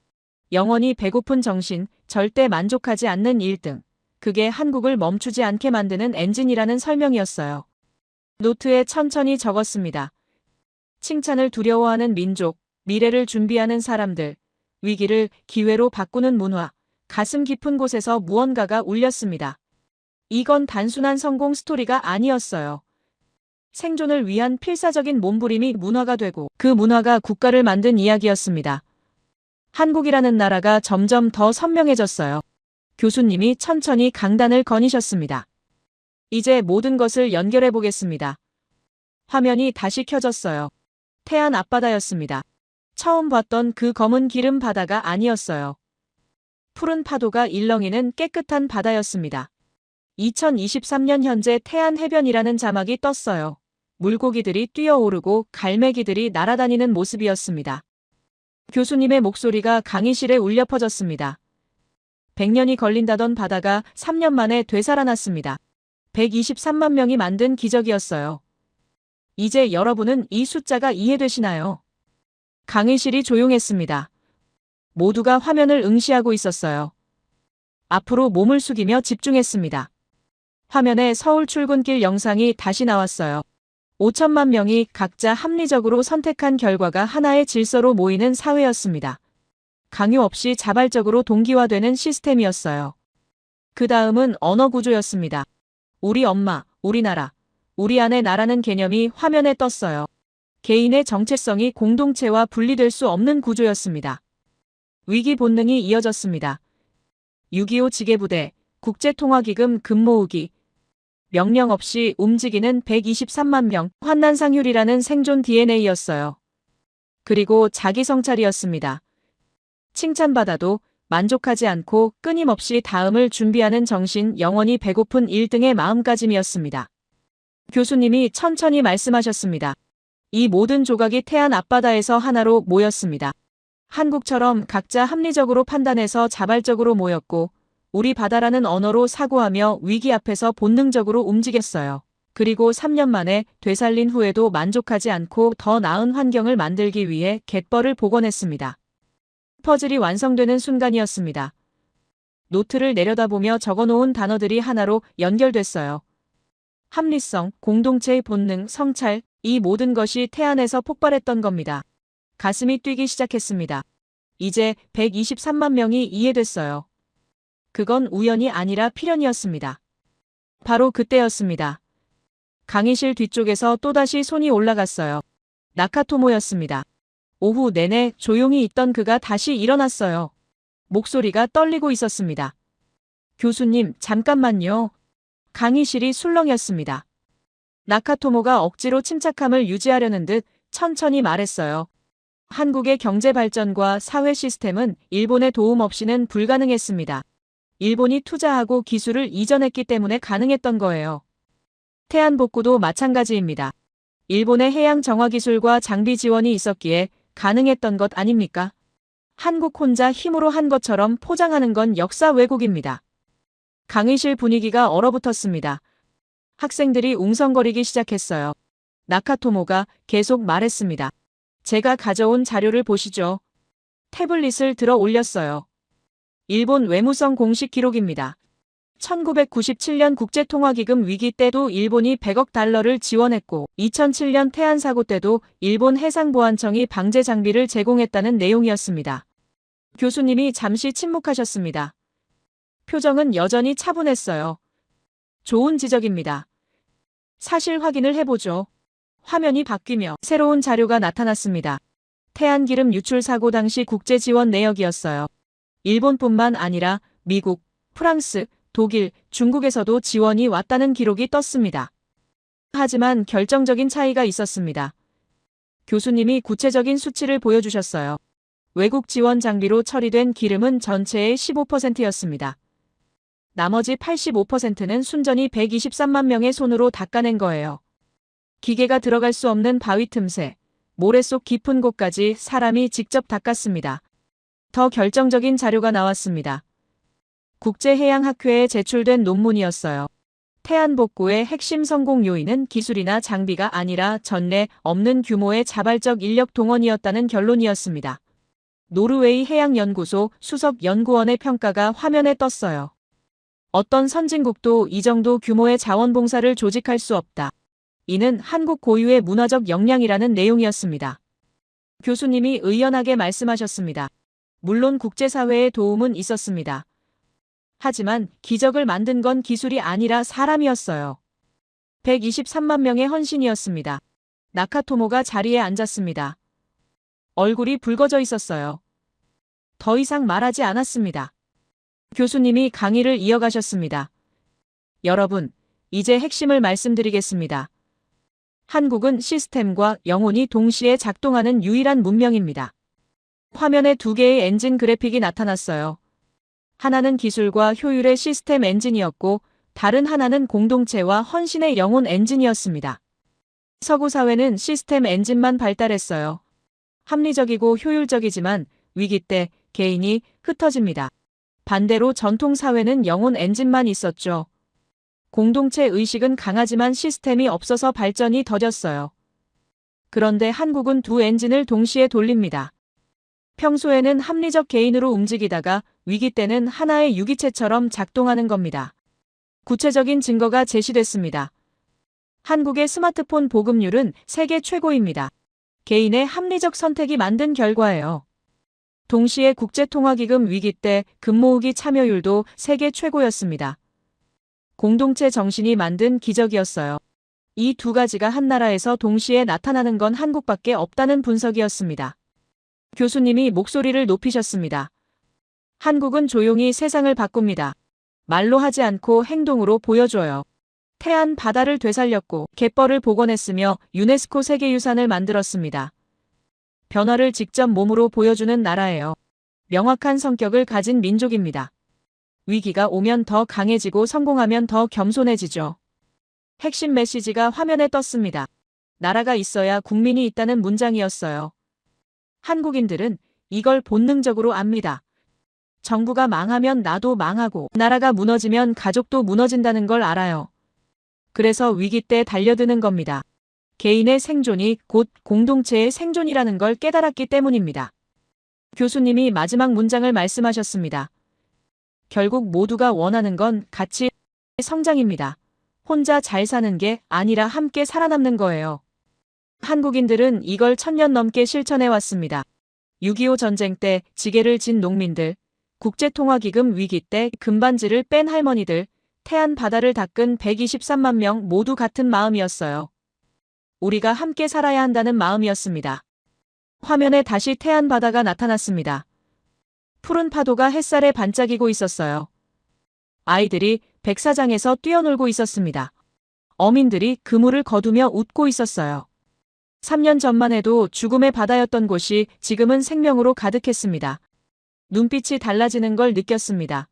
영원히 배고픈 정신, 절대 만족하지 않는 1등. 그게 한국을 멈추지 않게 만드는 엔진이라는 설명이었어요. 노트에 천천히 적었습니다. 칭찬을 두려워하는 민족, 미래를 준비하는 사람들, 위기를 기회로 바꾸는 문화, 가슴 깊은 곳에서 무언가가 울렸습니다. 이건 단순한 성공 스토리가 아니었어요. 생존을 위한 필사적인 몸부림이 문화가 되고 그 문화가 국가를 만든 이야기였습니다. 한국이라는 나라가 점점 더 선명해졌어요. 교수님이 천천히 강단을 거니셨습니다. 이제 모든 것을 연결해 보겠습니다. 화면이 다시 켜졌어요. 태안 앞바다였습니다. 처음 봤던 그 검은 기름 바다가 아니었어요. 푸른 파도가 일렁이는 깨끗한 바다였습니다. 2023년 현재 태안 해변이라는 자막이 떴어요. 물고기들이 뛰어오르고 갈매기들이 날아다니는 모습이었습니다. 교수님의 목소리가 강의실에 울려 퍼졌습니다. 100년이 걸린다던 바다가 3년 만에 되살아났습니다. 123만 명이 만든 기적이었어요. 이제 여러분은 이 숫자가 이해되시나요? 강의실이 조용했습니다. 모두가 화면을 응시하고 있었어요. 앞으로 몸을 숙이며 집중했습니다. 화면에 서울 출근길 영상이 다시 나왔어요. 5천만 명이 각자 합리적으로 선택한 결과가 하나의 질서로 모이는 사회였습니다. 강요 없이 자발적으로 동기화되는 시스템이었어요. 그 다음은 언어 구조였습니다. 우리 엄마, 우리나라, 우리 안의 나라는 개념이 화면에 떴어요. 개인의 정체성이 공동체와 분리될 수 없는 구조였습니다. 위기 본능이 이어졌습니다. 6.25 지게부대, 국제통화기금 금 모으기, 명령 없이 움직이는 123만 명, 환난상률이라는 생존 DNA였어요. 그리고 자기 성찰이었습니다. 칭찬받아도 만족하지 않고 끊임없이 다음을 준비하는 정신, 영원히 배고픈 1등의 마음가짐이었습니다. 교수님이 천천히 말씀하셨습니다. 이 모든 조각이 태안 앞바다에서 하나로 모였습니다. 한국처럼 각자 합리적으로 판단해서 자발적으로 모였고 우리 바다라는 언어로 사고하며 위기 앞에서 본능적으로 움직였어요. 그리고 3년 만에 되살린 후에도 만족하지 않고 더 나은 환경을 만들기 위해 갯벌을 복원했습니다. 퍼즐이 완성되는 순간이었습니다. 노트를 내려다보며 적어놓은 단어들이 하나로 연결됐어요. 합리성, 공동체의 본능, 성찰, 이 모든 것이 태안에서 폭발했던 겁니다. 가슴이 뛰기 시작했습니다. 이제 123만 명이 이해됐어요. 그건 우연이 아니라 필연이었습니다. 바로 그때였습니다. 강의실 뒤쪽에서 또다시 손이 올라갔어요. 나카토모였습니다. 오후 내내 조용히 있던 그가 다시 일어났어요. 목소리가 떨리고 있었습니다. 교수님, 잠깐만요. 강의실이 술렁였습니다. 나카토모가 억지로 침착함을 유지하려는 듯 천천히 말했어요. 한국의 경제 발전과 사회 시스템은 일본의 도움 없이는 불가능했습니다. 일본이 투자하고 기술을 이전했기 때문에 가능했던 거예요. 태안복구도 마찬가지입니다. 일본의 해양 정화 기술과 장비 지원이 있었기에 가능했던 것 아닙니까? 한국 혼자 힘으로 한 것처럼 포장하는 건 역사 왜곡입니다. 강의실 분위기가 얼어붙었습니다. 학생들이 웅성거리기 시작했어요. 나카토모가 계속 말했습니다. 제가 가져온 자료를 보시죠. 태블릿을 들어 올렸어요. 일본 외무성 공식 기록입니다. 1997년 국제통화기금 위기 때도 일본이 100억 달러를 지원했고 2007년 태안 사고 때도 일본 해상보안청이 방제 장비를 제공했다는 내용이었습니다. 교수님이 잠시 침묵하셨습니다. 표정은 여전히 차분했어요. 좋은 지적입니다. 사실 확인을 해보죠. 화면이 바뀌며 새로운 자료가 나타났습니다. 태안기름 유출 사고 당시 국제지원 내역이었어요. 일본뿐만 아니라 미국, 프랑스, 독일, 중국에서도 지원이 왔다는 기록이 떴습니다. 하지만 결정적인 차이가 있었습니다. 교수님이 구체적인 수치를 보여주셨어요. 외국 지원 장비로 처리된 기름은 전체의 15%였습니다. 나머지 85%는 순전히 123만 명의 손으로 닦아낸 거예요. 기계가 들어갈 수 없는 바위 틈새, 모래 속 깊은 곳까지 사람이 직접 닦았습니다. 더 결정적인 자료가 나왔습니다. 국제해양학회에 제출된 논문이었어요. 태안복구의 핵심 성공 요인은 기술이나 장비가 아니라 전례 없는 규모의 자발적 인력 동원이었다는 결론이었습니다. 노르웨이 해양연구소 수석 연구원의 평가가 화면에 떴어요. 어떤 선진국도 이 정도 규모의 자원봉사를 조직할 수 없다. 이는 한국 고유의 문화적 역량이라는 내용이었습니다. 교수님이 의연하게 말씀하셨습니다. 물론 국제사회의 도움은 있었습니다. 하지만 기적을 만든 건 기술이 아니라 사람이었어요. 123만 명의 헌신이었습니다. 나카토모가 자리에 앉았습니다. 얼굴이 붉어져 있었어요. 더 이상 말하지 않았습니다. 교수님이 강의를 이어가셨습니다. 여러분, 이제 핵심을 말씀드리겠습니다. 한국은 시스템과 영혼이 동시에 작동하는 유일한 문명입니다. 화면에 두 개의 엔진 그래픽이 나타났어요. 하나는 기술과 효율의 시스템 엔진이었고 다른 하나는 공동체와 헌신의 영혼 엔진이었습니다. 서구 사회는 시스템 엔진만 발달했어요. 합리적이고 효율적이지만 위기 때 개인이 흩어집니다. 반대로 전통 사회는 영혼 엔진만 있었죠. 공동체 의식은 강하지만 시스템이 없어서 발전이 더뎠어요. 그런데 한국은 두 엔진을 동시에 돌립니다. 평소에는 합리적 개인으로 움직이다가 위기 때는 하나의 유기체처럼 작동하는 겁니다. 구체적인 증거가 제시됐습니다. 한국의 스마트폰 보급률은 세계 최고입니다. 개인의 합리적 선택이 만든 결과예요. 동시에 국제통화기금 위기 때 금모으기 참여율도 세계 최고였습니다. 공동체 정신이 만든 기적이었어요. 이 두 가지가 한 나라에서 동시에 나타나는 건 한국밖에 없다는 분석이었습니다. 교수님이 목소리를 높이셨습니다. 한국은 조용히 세상을 바꿉니다. 말로 하지 않고 행동으로 보여줘요. 태안 바다를 되살렸고 갯벌을 복원했으며 유네스코 세계유산을 만들었습니다. 변화를 직접 몸으로 보여주는 나라예요. 명확한 성격을 가진 민족입니다. 위기가 오면 더 강해지고 성공하면 더 겸손해지죠. 핵심 메시지가 화면에 떴습니다. 나라가 있어야 국민이 있다는 문장이었어요. 한국인들은 이걸 본능적으로 압니다. 정부가 망하면 나도 망하고 나라가 무너지면 가족도 무너진다는 걸 알아요. 그래서 위기 때 달려드는 겁니다. 개인의 생존이 곧 공동체의 생존이라는 걸 깨달았기 때문입니다. 교수님이 마지막 문장을 말씀하셨습니다. 결국 모두가 원하는 건 같이 성장입니다. 혼자 잘 사는 게 아니라 함께 살아남는 거예요. 한국인들은 이걸 1000년 넘게 실천해 왔습니다. 6.25 전쟁 때 지게를 진 농민들, 국제통화기금 위기 때 금반지를 뺀 할머니들, 태안 바다를 닦은 123만 명 모두 같은 마음이었어요. 우리가 함께 살아야 한다는 마음이었습니다. 화면에 다시 태안 바다가 나타났습니다. 푸른 파도가 햇살에 반짝이고 있었어요. 아이들이 백사장에서 뛰어놀고 있었습니다. 어민들이 그물을 거두며 웃고 있었어요. 3년 전만 해도 죽음의 바다였던 곳이 지금은 생명으로 가득했습니다. 눈빛이 달라지는 걸 느꼈습니다.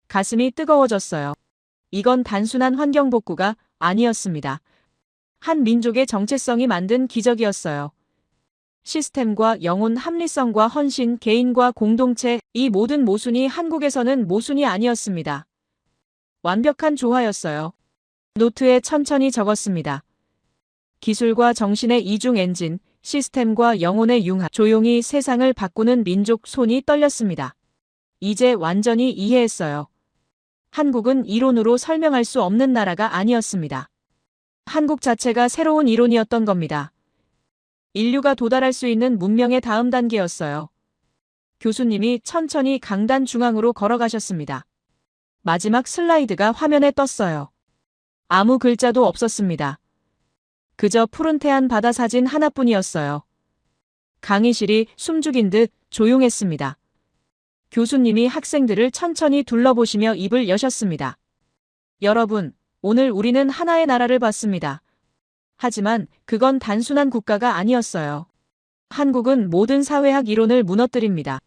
가슴이 뜨거워졌어요. 이건 단순한 환경복구가 아니었습니다. 한 민족의 정체성이 만든 기적이었어요. 시스템과 영혼, 합리성과 헌신, 개인과 공동체, 이 모든 모순이 한국에서는 모순이 아니었습니다. 완벽한 조화였어요. 노트에 천천히 적었습니다. 기술과 정신의 이중 엔진, 시스템과 영혼의 융합, 조용히 세상을 바꾸는 민족. 손이 떨렸습니다. 이제 완전히 이해했어요. 한국은 이론으로 설명할 수 없는 나라가 아니었습니다. 한국 자체가 새로운 이론이었던 겁니다. 인류가 도달할 수 있는 문명의 다음 단계였어요. 교수님이 천천히 강단 중앙으로 걸어가셨습니다. 마지막 슬라이드가 화면에 떴어요. 아무 글자도 없었습니다. 그저 푸른 태안 바다 사진 하나뿐이었어요. 강의실이 숨죽인 듯 조용했습니다. 교수님이 학생들을 천천히 둘러보시며 입을 여셨습니다. 여러분, 오늘 우리는 하나의 나라를 봤습니다. 하지만 그건 단순한 국가가 아니었어요. 한국은 모든 사회학 이론을 무너뜨립니다.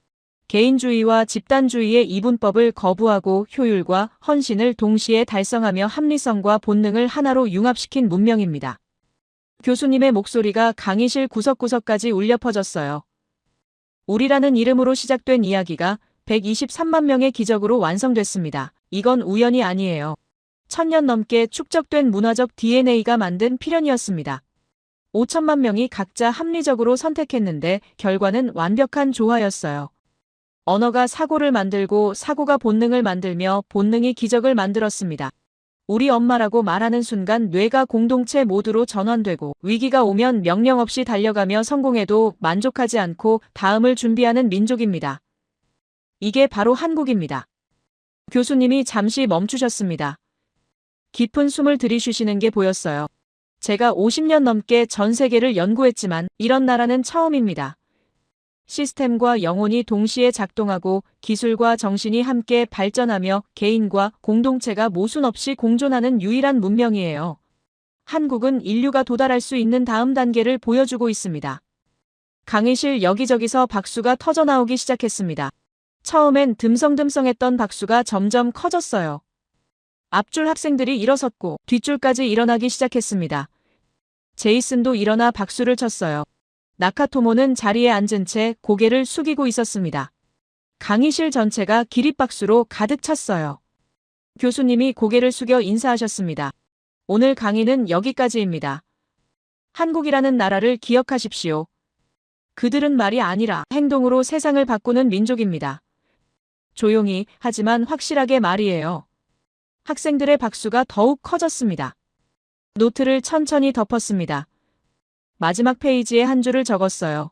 개인주의와 집단주의의 이분법을 거부하고 효율과 헌신을 동시에 달성하며 합리성과 본능을 하나로 융합시킨 문명입니다. 교수님의 목소리가 강의실 구석구석까지 울려 퍼졌어요. 우리라는 이름으로 시작된 이야기가 123만 명의 기적으로 완성됐습니다. 이건 우연이 아니에요. 1000년 넘게 축적된 문화적 DNA가 만든 필연이었습니다. 5천만 명이 각자 합리적으로 선택했는데 결과는 완벽한 조화였어요. 언어가 사고를 만들고 사고가 본능을 만들며 본능이 기적을 만들었습니다. 우리 엄마라고 말하는 순간 뇌가 공동체 모드로 전환되고 위기가 오면 명령 없이 달려가며 성공해도 만족하지 않고 다음을 준비하는 민족입니다. 이게 바로 한국입니다. 교수님이 잠시 멈추셨습니다. 깊은 숨을 들이쉬시는 게 보였어요. 제가 50년 넘게 전 세계를 연구했지만 이런 나라는 처음입니다. 시스템과 영혼이 동시에 작동하고 기술과 정신이 함께 발전하며 개인과 공동체가 모순 없이 공존하는 유일한 문명이에요. 한국은 인류가 도달할 수 있는 다음 단계를 보여주고 있습니다. 강의실 여기저기서 박수가 터져나오기 시작했습니다. 처음엔 듬성듬성했던 박수가 점점 커졌어요. 앞줄 학생들이 일어섰고 뒷줄까지 일어나기 시작했습니다. 제이슨도 일어나 박수를 쳤어요. 나카토모는 자리에 앉은 채 고개를 숙이고 있었습니다. 강의실 전체가 기립박수로 가득 찼어요. 교수님이 고개를 숙여 인사하셨습니다. 오늘 강의는 여기까지입니다. 한국이라는 나라를 기억하십시오. 그들은 말이 아니라 행동으로 세상을 바꾸는 민족입니다. 조용히 하지만 확실하게 말이에요. 학생들의 박수가 더욱 커졌습니다. 노트를 천천히 덮었습니다. 마지막 페이지에 한 줄을 적었어요.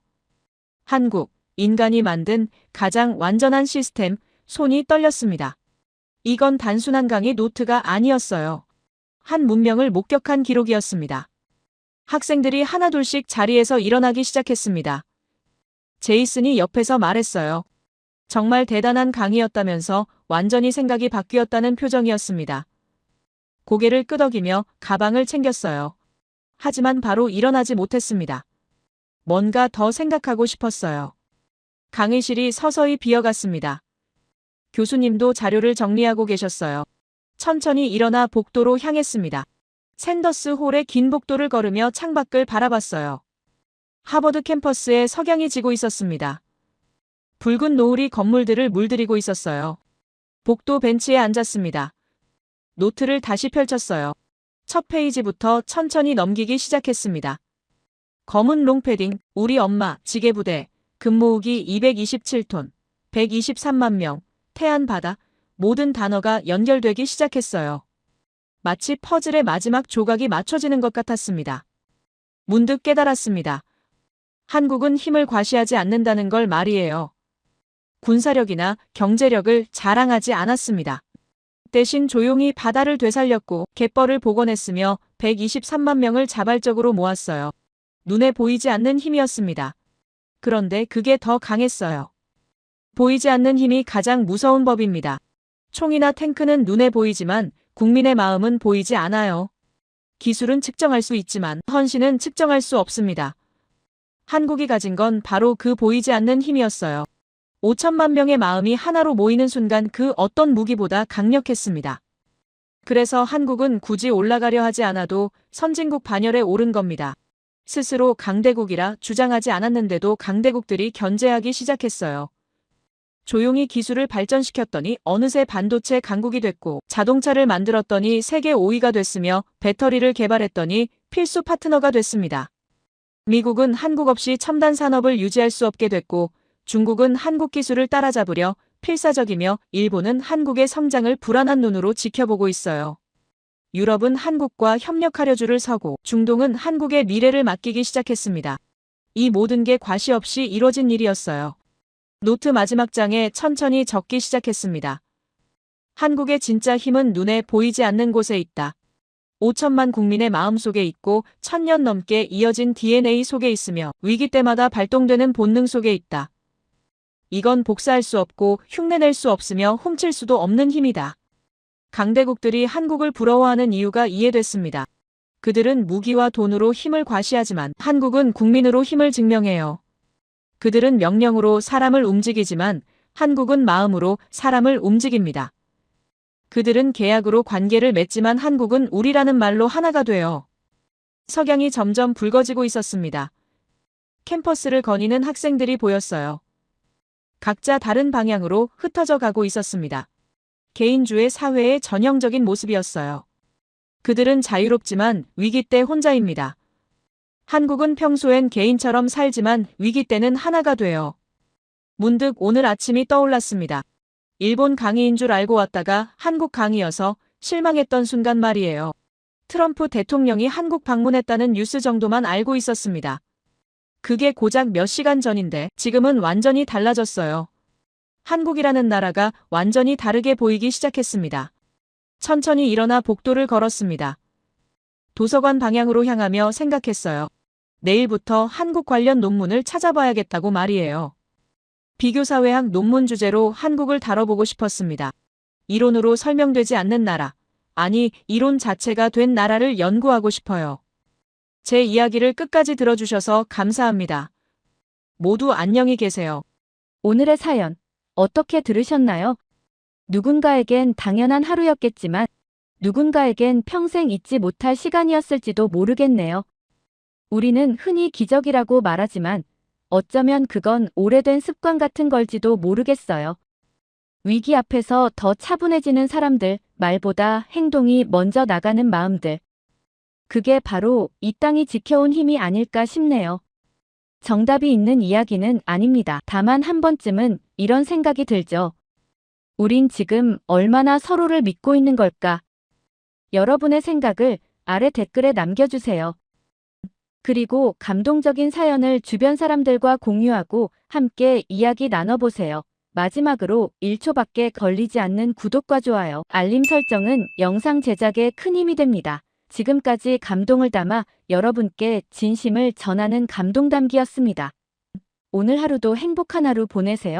한국, 인간이 만든 가장 완전한 시스템. 손이 떨렸습니다. 이건 단순한 강의 노트가 아니었어요. 한 문명을 목격한 기록이었습니다. 학생들이 하나둘씩 자리에서 일어나기 시작했습니다. 제이슨이 옆에서 말했어요. 정말 대단한 강의였다면서 완전히 생각이 바뀌었다는 표정이었습니다. 고개를 끄덕이며 가방을 챙겼어요. 하지만 바로 일어나지 못했습니다. 뭔가 더 생각하고 싶었어요. 강의실이 서서히 비어갔습니다. 교수님도 자료를 정리하고 계셨어요. 천천히 일어나 복도로 향했습니다. 샌더스 홀의 긴 복도를 걸으며 창밖을 바라봤어요. 하버드 캠퍼스에 석양이 지고 있었습니다. 붉은 노을이 건물들을 물들이고 있었어요. 복도 벤치에 앉았습니다. 노트를 다시 펼쳤어요. 첫 페이지부터 천천히 넘기기 시작했습니다. 검은 롱패딩, 우리 엄마, 지게부대, 금모으기 227톤, 123만 명, 태안 바다, 모든 단어가 연결되기 시작했어요. 마치 퍼즐의 마지막 조각이 맞춰지는 것 같았습니다. 문득 깨달았습니다. 한국은 힘을 과시하지 않는다는 걸 말이에요. 군사력이나 경제력을 자랑하지 않았습니다. 대신 조용히 바다를 되살렸고 갯벌을 복원했으며 123만 명을 자발적으로 모았어요. 눈에 보이지 않는 힘이었습니다. 그런데 그게 더 강했어요. 보이지 않는 힘이 가장 무서운 법입니다. 총이나 탱크는 눈에 보이지만 국민의 마음은 보이지 않아요. 기술은 측정할 수 있지만 헌신은 측정할 수 없습니다. 한국이 가진 건 바로 그 보이지 않는 힘이었어요. 5천만 명의 마음이 하나로 모이는 순간 그 어떤 무기보다 강력했습니다. 그래서 한국은 굳이 올라가려 하지 않아도 선진국 반열에 오른 겁니다. 스스로 강대국이라 주장하지 않았는데도 강대국들이 견제하기 시작했어요. 조용히 기술을 발전시켰더니 어느새 반도체 강국이 됐고 자동차를 만들었더니 세계 5위가 됐으며 배터리를 개발했더니 필수 파트너가 됐습니다. 미국은 한국 없이 첨단 산업을 유지할 수 없게 됐고 중국은 한국 기술을 따라잡으려 필사적이며 일본은 한국의 성장을 불안한 눈으로 지켜보고 있어요. 유럽은 한국과 협력하려 줄을 서고 중동은 한국의 미래를 맡기기 시작했습니다. 이 모든 게 과시 없이 이뤄진 일이었어요. 노트 마지막 장에 천천히 적기 시작했습니다. 한국의 진짜 힘은 눈에 보이지 않는 곳에 있다. 5천만 국민의 마음속에 있고 1000년 넘게 이어진 DNA 속에 있으며 위기 때마다 발동되는 본능 속에 있다. 이건 복사할 수 없고 흉내낼 수 없으며 훔칠 수도 없는 힘이다. 강대국들이 한국을 부러워하는 이유가 이해됐습니다. 그들은 무기와 돈으로 힘을 과시하지만 한국은 국민으로 힘을 증명해요. 그들은 명령으로 사람을 움직이지만 한국은 마음으로 사람을 움직입니다. 그들은 계약으로 관계를 맺지만 한국은 우리라는 말로 하나가 돼요. 석양이 점점 붉어지고 있었습니다. 캠퍼스를 거니는 학생들이 보였어요. 각자 다른 방향으로 흩어져 가고 있었습니다. 개인주의 사회의 전형적인 모습이었어요. 그들은 자유롭지만 위기 때 혼자입니다. 한국은 평소엔 개인처럼 살지만 위기 때는 하나가 돼요. 문득 오늘 아침이 떠올랐습니다. 일본 강의인 줄 알고 왔다가 한국 강의여서 실망했던 순간 말이에요. 트럼프 대통령이 한국 방문했다는 뉴스 정도만 알고 있었습니다. 그게 고작 몇 시간 전인데 지금은 완전히 달라졌어요. 한국이라는 나라가 완전히 다르게 보이기 시작했습니다. 천천히 일어나 복도를 걸었습니다. 도서관 방향으로 향하며 생각했어요. 내일부터 한국 관련 논문을 찾아봐야겠다고 말이에요. 비교사회학 논문 주제로 한국을 다뤄보고 싶었습니다. 이론으로 설명되지 않는 나라, 아니 이론 자체가 된 나라를 연구하고 싶어요. 제 이야기를 끝까지 들어주셔서 감사합니다. 모두 안녕히 계세요. 오늘의 사연 어떻게 들으셨나요? 누군가에겐 당연한 하루였겠지만 누군가에겐 평생 잊지 못할 시간이었을지도 모르겠네요. 우리는 흔히 기적이라고 말하지만 어쩌면 그건 오래된 습관 같은 걸지도 모르겠어요. 위기 앞에서 더 차분해지는 사람들, 말보다 행동이 먼저 나가는 마음들. 그게 바로 이 땅이 지켜온 힘이 아닐까 싶네요. 정답이 있는 이야기는 아닙니다. 다만 한 번쯤은 이런 생각이 들죠. 우린 지금 얼마나 서로를 믿고 있는 걸까? 여러분의 생각을 아래 댓글에 남겨주세요. 그리고 감동적인 사연을 주변 사람들과 공유하고 함께 이야기 나눠보세요. 마지막으로 1초밖에 걸리지 않는 구독과 좋아요, 알림 설정은 영상 제작에 큰 힘이 됩니다. 지금까지 감동을 담아 여러분께 진심을 전하는 감동담기였습니다. 오늘 하루도 행복한 하루 보내세요.